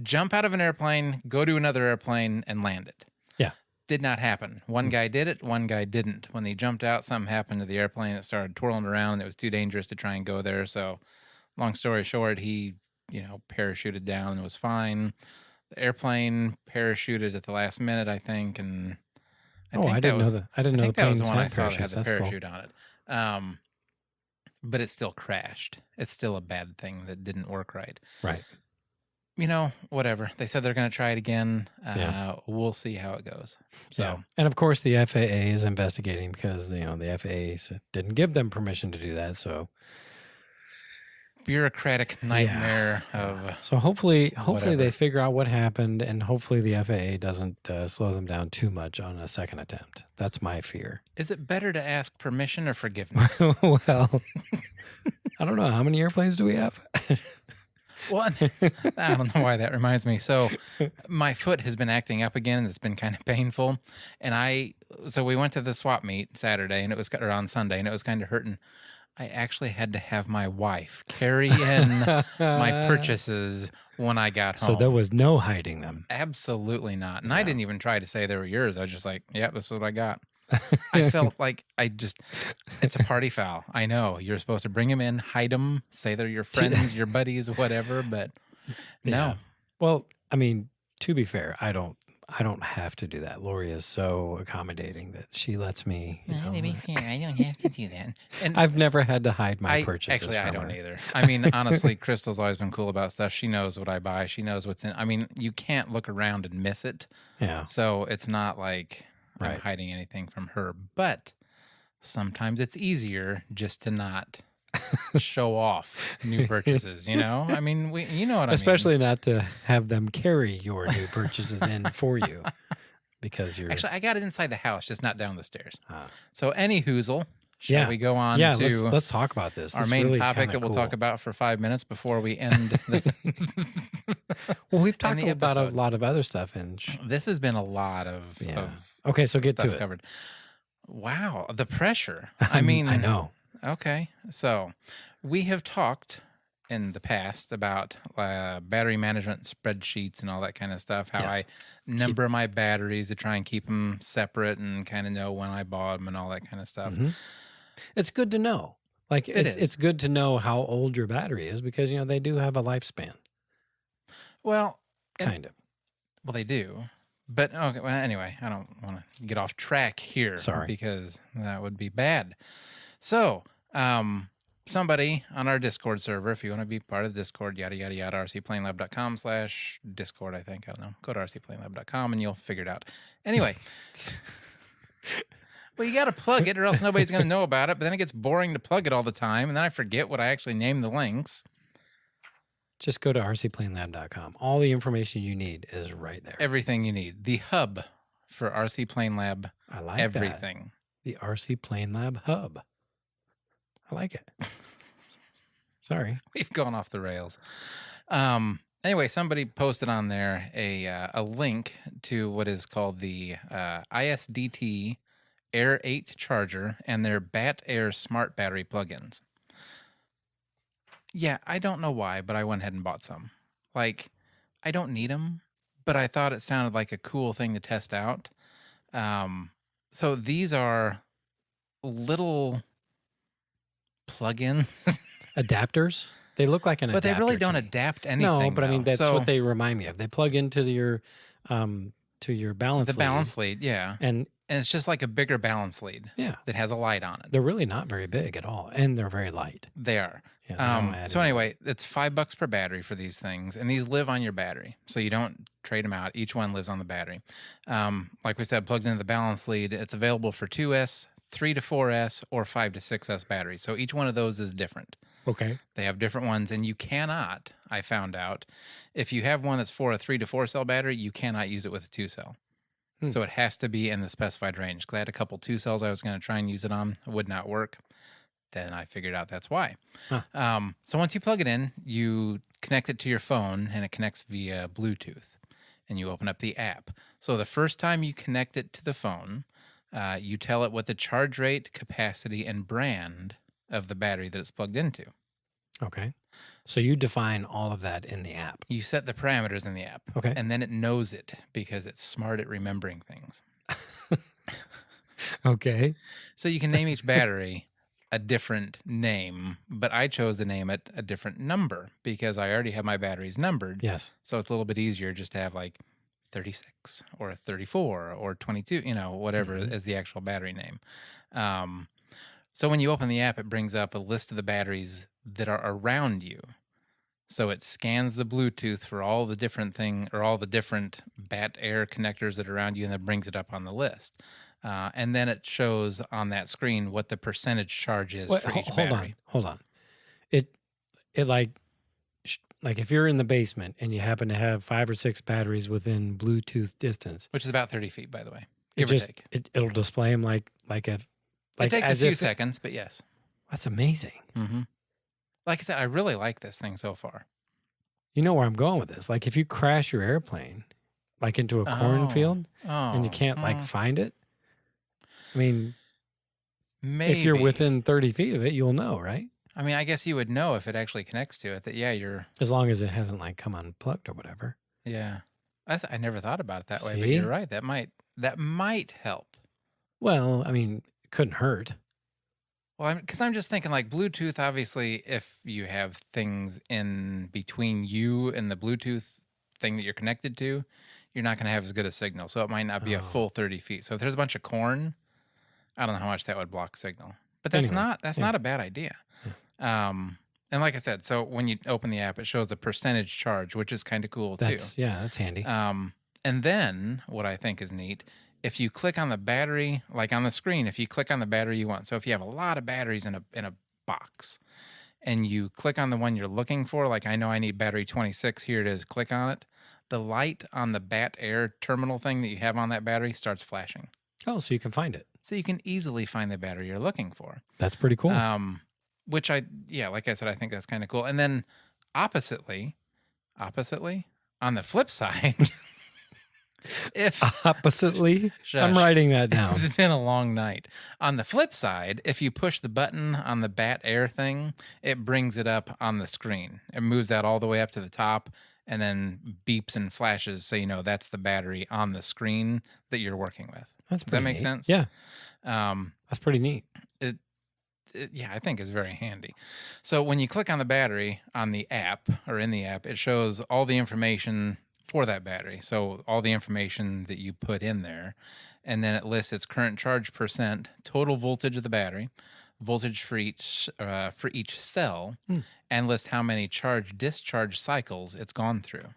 Jump out of an airplane, go to another airplane, and land it. Yeah. Did not happen. One guy did it, one guy didn't. When they jumped out, something happened to the airplane. It started twirling around, and it was too dangerous to try and go there. So, long story short, he, parachuted down and was fine. The airplane parachuted at the last minute, I think, and I didn't know that. I didn't know the that was planes the one I had saw that had parachutes. the That's parachute cool. on it. But it still crashed. It's still a bad thing that didn't work right. Right. Whatever. They said they're going to try it again. Yeah. We'll see how it goes. So, Yeah. And of course, the FAA is investigating because the FAA didn't give them permission to do that. So bureaucratic nightmare of. So hopefully whatever. they figure out what happened, and hopefully the FAA doesn't slow them down too much on a second attempt. That's my fear. Is it better to ask permission or forgiveness? Well, I don't know. How many airplanes do we have? Well, I don't know why that reminds me. So my foot has been acting up again. It's been kind of painful. And so we went to the swap meet Saturday and or on Sunday, and it was kind of hurting. I actually had to have my wife carry in my purchases when I got home. So there was no hiding them. Absolutely not. And I didn't even try to say they were yours. I was just like, yeah, this is what I got. I felt like it's a party foul. I know you're supposed to bring them in, hide them, say they're your friends, your buddies, whatever, but no. Yeah. Well, I mean, to be fair, I don't have to do that. Lori is so accommodating that she lets me. To be fair, I don't have to do that. And I've never had to hide my purchases. Actually, I from don't her. either. I mean, honestly, Crystal's always been cool about stuff. She knows what I buy. She knows what's in. I mean, you can't look around and miss it. Yeah. So it's not like I'm Right. hiding anything from her. But sometimes it's easier just to not show off new purchases. I mean, you know what I mean. Especially not to have them carry your new purchases in for you, because you're Actually, I got it inside the house, just not down the stairs. Ah. So any hoozle, shall we go on yeah. to Let's talk about this. our It's main really topic kinda that we'll cool. talk about for 5 minutes before we end Well, we've end talked the about a episode. lot of other stuff, and This has been a lot of okay. So get stuff to it. covered. Wow, the pressure. I mean, I know. Okay, so we have talked in the past about battery management spreadsheets and all that kind of stuff. How Yes. I number my batteries to try and keep them separate and kind of know when I bought them and all that kind of stuff. Mhm. It's good to know. Like It is. it's good to know how old your battery is, because they do have a lifespan. Well, Kind of. well, they do. But okay, well, anyway, I don't want to get off track here. Sorry. Because that would be bad. So, somebody on our Discord server, if you want to be part of the Discord, yada, yada, yada, rcplanelab.com/Discord, I think. I don't know. Go to rcplanelab.com and you'll figure it out. Anyway. Well, you got to plug it or else nobody's going to know about it. But then it gets boring to plug it all the time. And then I forget what I actually named the links. Just go to rcplanelab.com. All the information you need is right there. Everything you need. The hub for RC Plane Lab. I like everything. That. The RC Plane Lab hub. I like it. Sorry. We've gone off the rails. Anyway, somebody posted on there a link to what is called the ISDT Air8 charger and their BattAir smart battery plugins. Yeah, I don't know why, but I went ahead and bought some. Like, I don't need them, but I thought it sounded like a cool thing to test out. So these are little plugins. Adapters. They look like an But adapter. they really to don't me. adapt anything. No, but I mean though. that's So, what they remind me of. They plug into your balance the lead, balance lead, yeah. and And it's just like a bigger balance lead yeah, that has a light on it. they're really not very big at all, and they're very light. They are. Yeah, they don't add So any- anyway, it's $5 per battery for these things, and these live on your battery, so you don't trade them out. Each one lives on the battery. Like we said, plugs into the balance lead. It's available for 2S, 3 to 4S, or 5 to 6S batteries. So each one of those is different. Okay. They have different ones, and you cannot, I found out, if you have one that's for a 3 to 4 cell battery, you cannot use it with a 2 cell. So it has to be in the specified range. 'Cause I had a couple 2 cells I was going to try and use it on. It would not work. Then I figured out that's why. Huh. So once you plug it in, you connect it to your phone, and it connects via Bluetooth. And you open up the app. So the first time you connect it to the phone, you tell it what the charge rate, capacity, and brand of the battery that it's plugged into. Okay. So you define all of that in the app. You set the parameters in the app. Okay. And then it knows it because it's smart at remembering things. Okay. So you can name each battery a different name, but I chose to name it a different number because I already have my batteries numbered. Yes. So it's a little bit easier just to have like 36 or 34 or 22, whatever is the actual battery name. So when you open the app, it brings up a list of the batteries that are around you. So it scans the Bluetooth for all the different BattAir connectors that are around you, and then brings it up on the list. And then it shows on that screen what the percentage charge is for each battery. Hold on. It like if you're in the basement and you happen to have 5 or 6 batteries within Bluetooth distance, Which is about 30 feet, by the way. It'll display them It takes a few seconds, but yes. That's amazing. Mm-hmm. Like I said, I really like this thing so far. You know where I'm going with this. Like if you crash your airplane, like into a cornfield, and you can't find it. I mean, maybe if you're within 30 feet of it, you'll know, right? I mean, I guess you would know if it actually connects to it that, you're... As long as it hasn't like come unplugged or whatever. Yeah. I never thought about it that way, but See? you're right. That might help. Well, I mean, it couldn't hurt. Well, because I'm just thinking like Bluetooth, obviously, if you have things in between you and the Bluetooth thing that you're connected to, you're not going to have as good a signal. So it might not be a full 30 feet. So if there's a bunch of corn, I don't know how much that would block signal. But that's not a bad idea. Yeah. And like I said, so when you open the app, it shows the percentage charge, which is kind of cool too. Yeah, that's handy. And then what I think is neat, if you click on the battery, like on the screen, if you click on the battery you want, so if you have a lot of batteries in a box and you click on the one you're looking for, like I know I need battery 26, here it is, click on it, the light on the BattAir terminal thing that you have on that battery starts flashing. Oh, so you can find it. So you can easily find the battery you're looking for. That's pretty cool. Which like I said, I think that's kind of cool. And then oppositely, on the flip side, I'm writing that down. It's been a long night. On the flip side, if you push the button on the BattAir thing, it brings it up on the screen. It moves that all the way up to the top and then beeps and flashes so you know that's the battery on the screen that you're working with. Does that make sense? Yeah. That's pretty neat. I think is very handy. So when you click on the battery on the app or in the app, it shows all the information for that battery. So all the information that you put in there, and then it lists its current charge percent, total voltage of the battery, voltage for each cell, and lists how many discharge cycles it's gone through.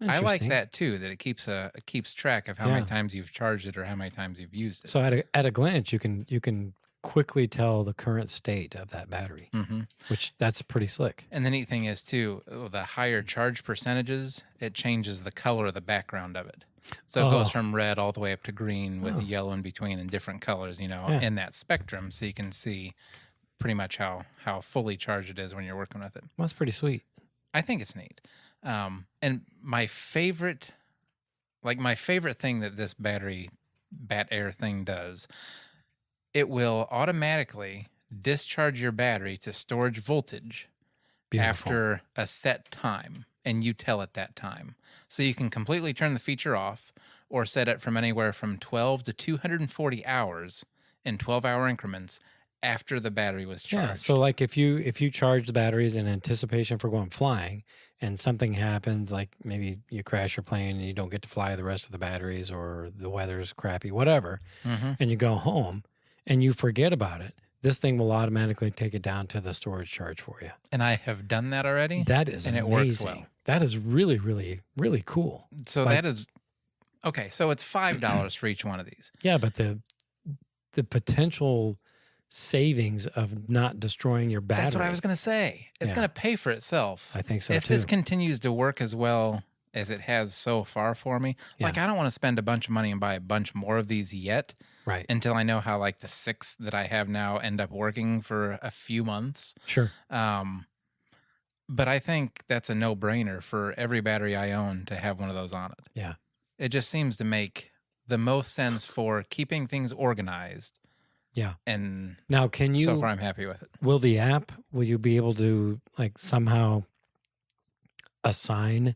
I like that too, that it keeps track of how many times you've charged it or how many times you've used it. So at a glance, you can quickly tell the current state of that battery, which that's pretty slick. And the neat thing is too, the higher charge percentages, it changes the color of the background of it. So it goes from red all the way up to green with yellow in between and different colors, in that spectrum. So you can see pretty much how fully charged it is when you're working with it. Well, that's pretty sweet. I think it's neat. And my favorite thing that this BattAir thing does, it will automatically discharge your battery to storage voltage after a set time, and you tell it that time. So you can completely turn the feature off or set it from anywhere from 12 to 240 hours in 12-hour increments after the battery was charged. Yeah, so like if you charge the batteries in anticipation for going flying and something happens, like maybe you crash your plane and you don't get to fly the rest of the batteries or the weather's crappy, whatever, and you go home and you forget about it, this thing will automatically take it down to the storage charge for you. And I have done that already. That is amazing. It works well. That is really, really, really cool. So that is, okay, so it's $5 for each one of these. Yeah, but the potential savings of not destroying your battery. That's what I was going to say. It's Yeah. going to pay for itself. I think so If too. this continues to work as well as it has so far for me, like I don't want to spend a bunch of money and buy a bunch more of these yet Right. until I know how like the 6 that I have now end up working for a few months. Sure. But I think that's a no-brainer for every battery I own to have one of those on it. Yeah. It just seems to make the most sense for keeping things organized. Yeah. And Now, can you? so far, I'm happy with it. Will the app? Will you be able to like somehow assign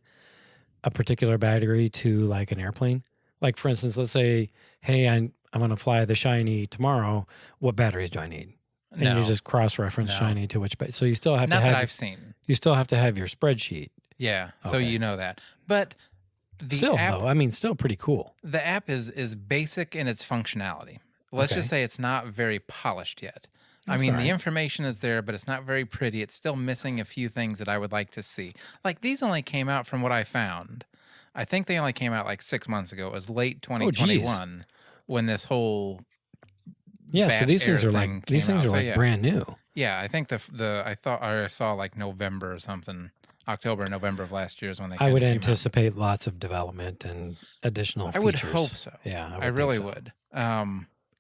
a particular battery to like an airplane? Like for instance, let's say, hey, I'm going to fly the Shiny tomorrow. What batteries do I need? And No. you just cross-reference No. Shiny to which. So you still have Not to that have. I've seen. You still have to have your spreadsheet. Yeah, so Okay. you know that. But the Still, app, though, I mean, still pretty cool. the app is basic in its functionality. Let's Okay. just say it's not very polished yet. I That's mean, all the right. information is there, but it's not very pretty. It's still missing a few things that I would like to see. Like these only came out from what I found. I think they only came out like 6 months ago. It was late 2021 when this whole Yeah, so these BattAir things are thing like these came things out. are So, like yeah. brand new. Yeah, I think I saw like November or something, October, November of last year is when they. I would came out. anticipate lots of development and additional I would features. hope so. Yeah, I would think really so. would.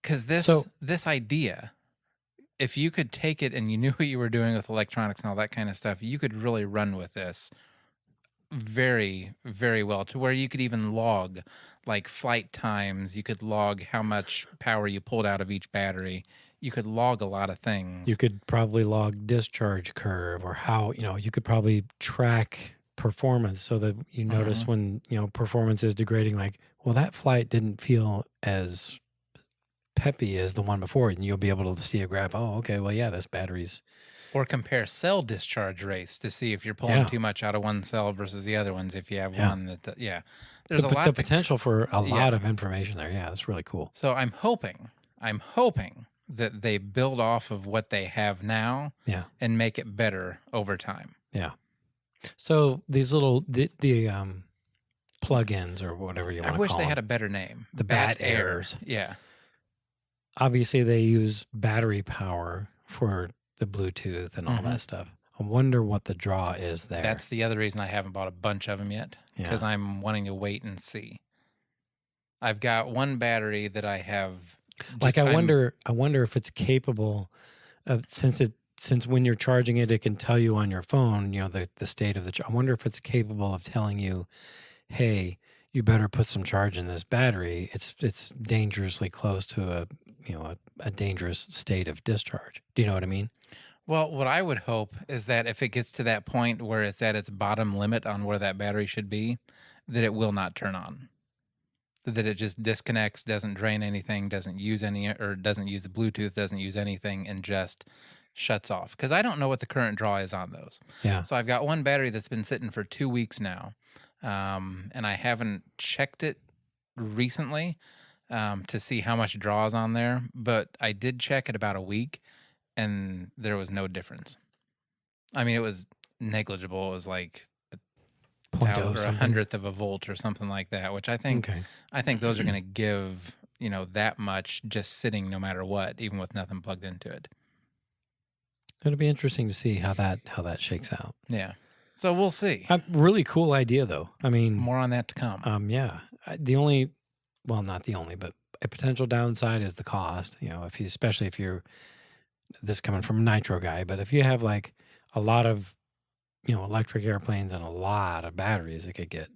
Because So- this idea, if you could take it and you knew what you were doing with electronics and all that kind of stuff, you could really run with this very, very well to where you could even log like flight times. You could log how much power you pulled out of each battery. You could log a lot of things. You could probably log discharge curve or how, you could probably track performance so that you notice when, performance is degrading, like, well, that flight didn't feel as peppy as the one before. And you'll be able to see a graph. Oh, okay. Well, yeah, this battery's. Or compare cell discharge rates to see if you're pulling Yeah. too much out of one cell versus the other ones. If you have Yeah. one there's a lot The that potential for a yeah. lot of information there. Yeah, that's really cool. So I'm hoping that they build off of what they have now Yeah. and make it better over time. Yeah. So these little the plugins or whatever you want I to wish call they them, had a better name. The BattAir. BattAirs. Yeah. obviously they use battery power for the Bluetooth and all Mhm. that stuff. I wonder what the draw is there. That's the other reason I haven't bought a bunch of them yet, because Yeah. I'm wanting to wait and see. I've got one battery that I have. Like just- I wonder if it's capable of, since when you're charging it, it can tell you on your phone, the state of the. I wonder if it's capable of telling you, hey, you better put some charge in this battery. It's dangerously close to a dangerous state of discharge. Do you know what I mean? Well, what I would hope is that if it gets to that point where it's at its bottom limit on where that battery should be, that it will not turn on. That it just disconnects, doesn't drain anything, doesn't use the Bluetooth, doesn't use anything, and just shuts off. Because I don't know what the current draw is on those. Yeah. So I've got one battery that's been sitting for 2 weeks now, and I haven't checked it recently to see how much draw is on there. But I did check it about a week, and there was no difference. I mean, it was negligible. It was like Point or oh a something. hundredth of a volt or something like that, which I think Okay. those are going to give that much just sitting no matter what, even with nothing plugged into it. It'll be interesting to see how that shakes out. Yeah. So we'll see. Really cool idea, though. I mean, More on that to come. yeah. Not the only, but a potential downside is the cost. Especially if you're this coming from a nitro guy, but if you have like a lot of electric airplanes and a lot of batteries, it could get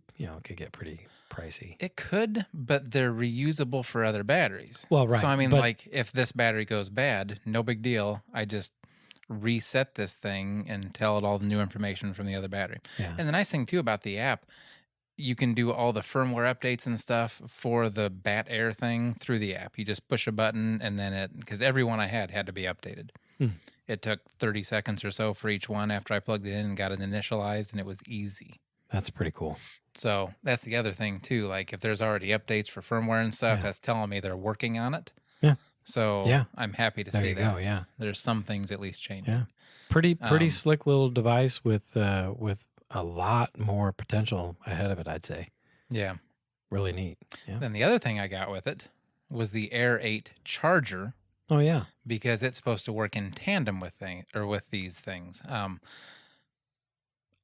pretty pricey. It could, but they're reusable for other batteries. Well, right. So I mean, but, like if this battery goes bad, no big deal. I just reset this thing and tell it all the new information from the other battery. yeah. And the nice thing too about the app, you can do all the firmware updates and stuff for the BattAir thing through the app. You just push a button and then because every one I had to be updated. Hmm. It took 30 seconds or so for each one after I plugged it in and got it initialized, and it was easy. That's pretty cool. So that's the other thing too. Like if there's already updates for firmware and stuff, Yeah. that's telling me they're working on it. Yeah. So Yeah. I'm happy to There see you that. go. Yeah. There's some things at least changing. Yeah. Pretty Um, slick little device with a lot more potential ahead of it, I'd say. Yeah. Really neat. Yeah. Then the other thing I got with it was the Air8 charger Oh yeah. because it's supposed to work in tandem with these things.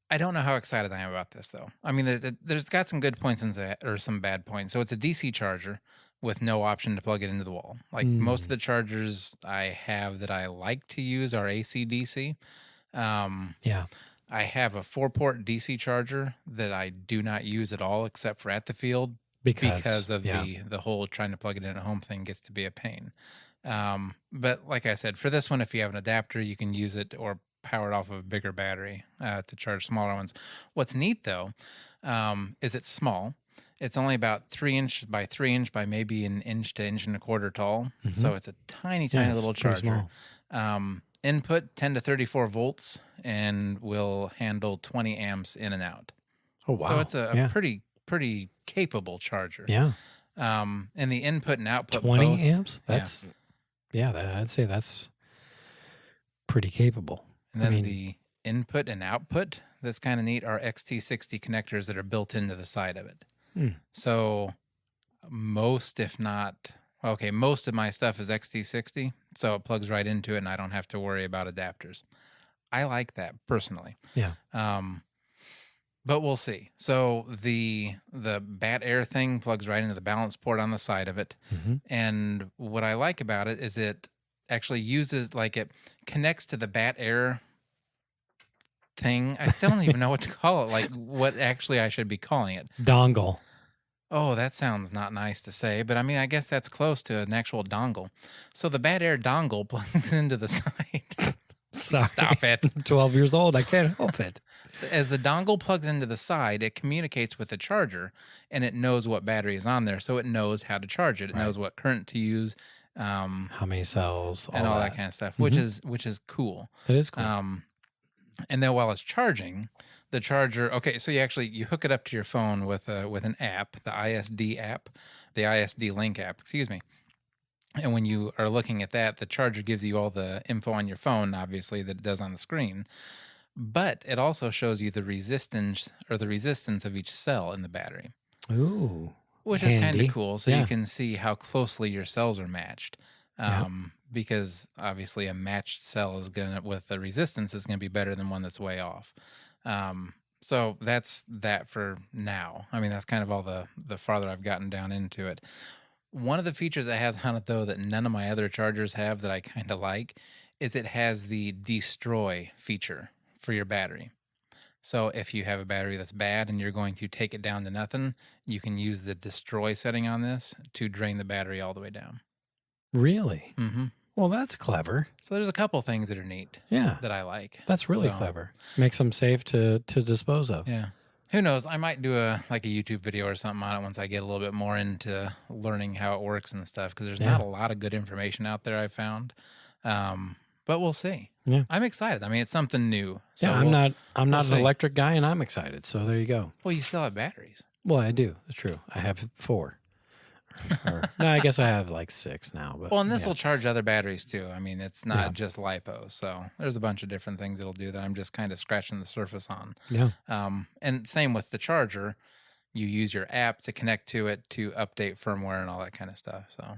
I don't know how excited I am about this though. I mean, there's got some good points or some bad points. So it's a DC charger with no option to plug it into the wall. Like most of the chargers I have that I like to use are AC/DC. Yeah. I have a 4-port DC charger that I do not use at all except for at the field because of the whole trying to plug it in at home thing gets to be a pain. But like I said, for this one, if you have an adapter, you can use it or power it off of a bigger battery to charge smaller ones. What's neat though is it's small. It's only about 3 inch by 3 inch by maybe an inch to inch and a quarter tall. So it's a tiny little charger. Input 10 to 34 volts and will handle 20 amps in and out. Oh wow! So it's a pretty capable charger. Yeah. And the input and output 20 both, amps. That's I'd say that's pretty capable. And then the input and output that's kind of neat are XT60 connectors that are built into the side of it. So most, if not, most of my stuff is XT60, so it plugs right into it, and I don't have to worry about adapters. I like that personally. Yeah. But we'll see. So the BattAir thing plugs right into the balance port on the side of it, and what I like about it is it actually uses, like, it connects to the BattAir thing. I still don't even know what to call it. Like, what actually I should be calling it. Dongle. Oh, that sounds not nice to say, but I mean, I guess that's close to an actual dongle. So the BattAir dongle plugs into the side. Sorry. Stop it. I'm 12 years old. I can't help it. As the dongle plugs into the side, it communicates with the charger, and it knows what battery is on there, so it knows how to charge it. It knows what current to use, how many cells, and all that kind of stuff, which is cool. It is cool. And then while it's charging, the charger. Okay, so you hook it up to your phone with an app, the ISD Link app. Excuse me. And when you are looking at that, the charger gives you all the info on your phone, obviously, that it does on the screen. But it also shows you the resistance of each cell in the battery. Ooh. Which is kind of cool. So you can see how closely your cells are matched. Because obviously a matched cell with the resistance is going to be better than one that's way off. So that's that for now. I mean, that's kind of all the farther I've gotten down into it. One of the features it has on it, though, that none of my other chargers have that I kind of like is it has the destroy feature for your battery. So if you have a battery that's bad and you're going to take it down to nothing, you can use the destroy setting on this to drain the battery all the way down. Really? Mm-hmm. Well, that's clever. So there's a couple things that are neat that I like. That's really clever. Makes them safe to dispose of. Yeah. Who knows? I might do a YouTube video or something on it once I get a little bit more into learning how it works and stuff, because there's not a lot of good information out there I've found. But we'll see. Yeah. I'm excited. I mean, it's something new. So I'm not an electric guy, and I'm excited. So there you go. Well, you still have batteries. Well, I do. That's true. I have 4. No, I guess I have like 6 now. But and this will charge other batteries too. I mean, it's not just LiPo. So there's a bunch of different things it'll do that I'm just kind of scratching the surface on. Yeah. And same with the charger. You use your app to connect to it to update firmware and all that kind of stuff. So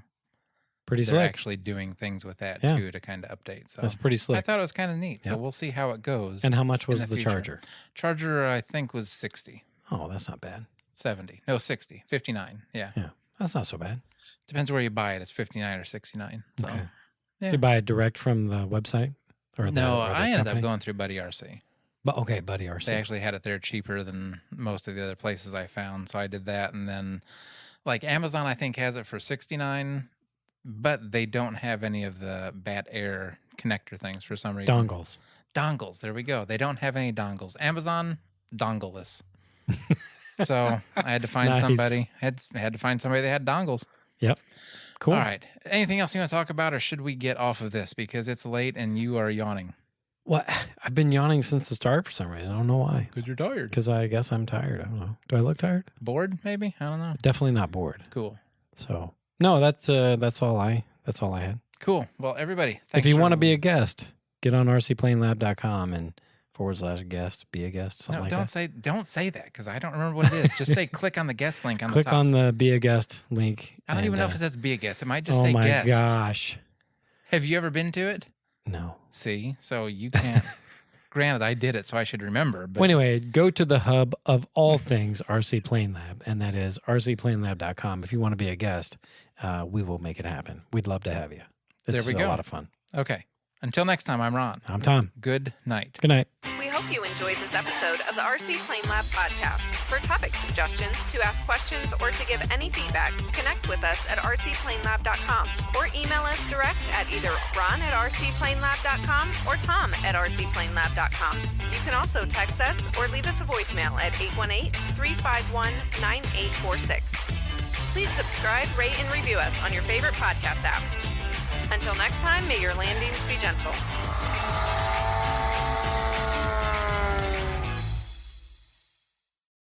pretty they're slick. Actually doing things with that too to kind of update. So that's pretty slick. I thought it was kind of neat. So we'll see how it goes. And how much was the charger? Charger, I think, was 60. Oh, that's not bad. 70. No, 60. 59. Yeah. Yeah. That's not so bad. Depends where you buy it. It's 59 or 69. So, okay. Yeah. You buy it direct from the website? I ended up going through Buddy RC. But okay, Buddy RC. They actually had it there cheaper than most of the other places I found. So I did that. And then, like, Amazon, I think, has it for 69, but they don't have any of the BattAir connector things for some reason. Dongles. There we go. They don't have any dongles. Amazon, dongleless. So I had to find somebody. Had to find somebody that had dongles. Yep. Cool. All right. Anything else you want to talk about, or should we get off of this because it's late and you are yawning? Well, I've been yawning since the start for some reason. I don't know why. Because you're tired. Because I guess I'm tired. I don't know. Do I look tired? Bored? Maybe. I don't know. Definitely not bored. Cool. So no, that's all I had. Cool. Well, everybody, thanks. If you want to be a guest, get on rcplaneLab.com and /guest, be a guest, something like that. Don't say that because I don't remember what it is. Just say click on the guest link on the top. Click on the be a guest link. I don't even know if it says be a guest. It might just say guest. guest. Oh my gosh. Have you ever been to it? No. See, so you can't. Granted, I did it, so I should remember. But Well, anyway, go to the hub of all things RC Plane Lab, and that is rcplanelab.com. If you want to be a guest, we will make it happen. We'd love to have you. There It's we go. a lot of fun. Okay. Until next time, I'm Ron. I'm Tom. Good night. Good night. We hope you enjoyed this episode of the RC Plane Lab podcast. For topic suggestions, to ask questions, or to give any feedback, connect with us at rcplanelab.com or email us direct at either ron@rcplanelab.com or tom@rcplanelab.com. You can also text us or leave us a voicemail at 818-351-9846. Please subscribe, rate, and review us on your favorite podcast app. Until next time, may your landings be gentle.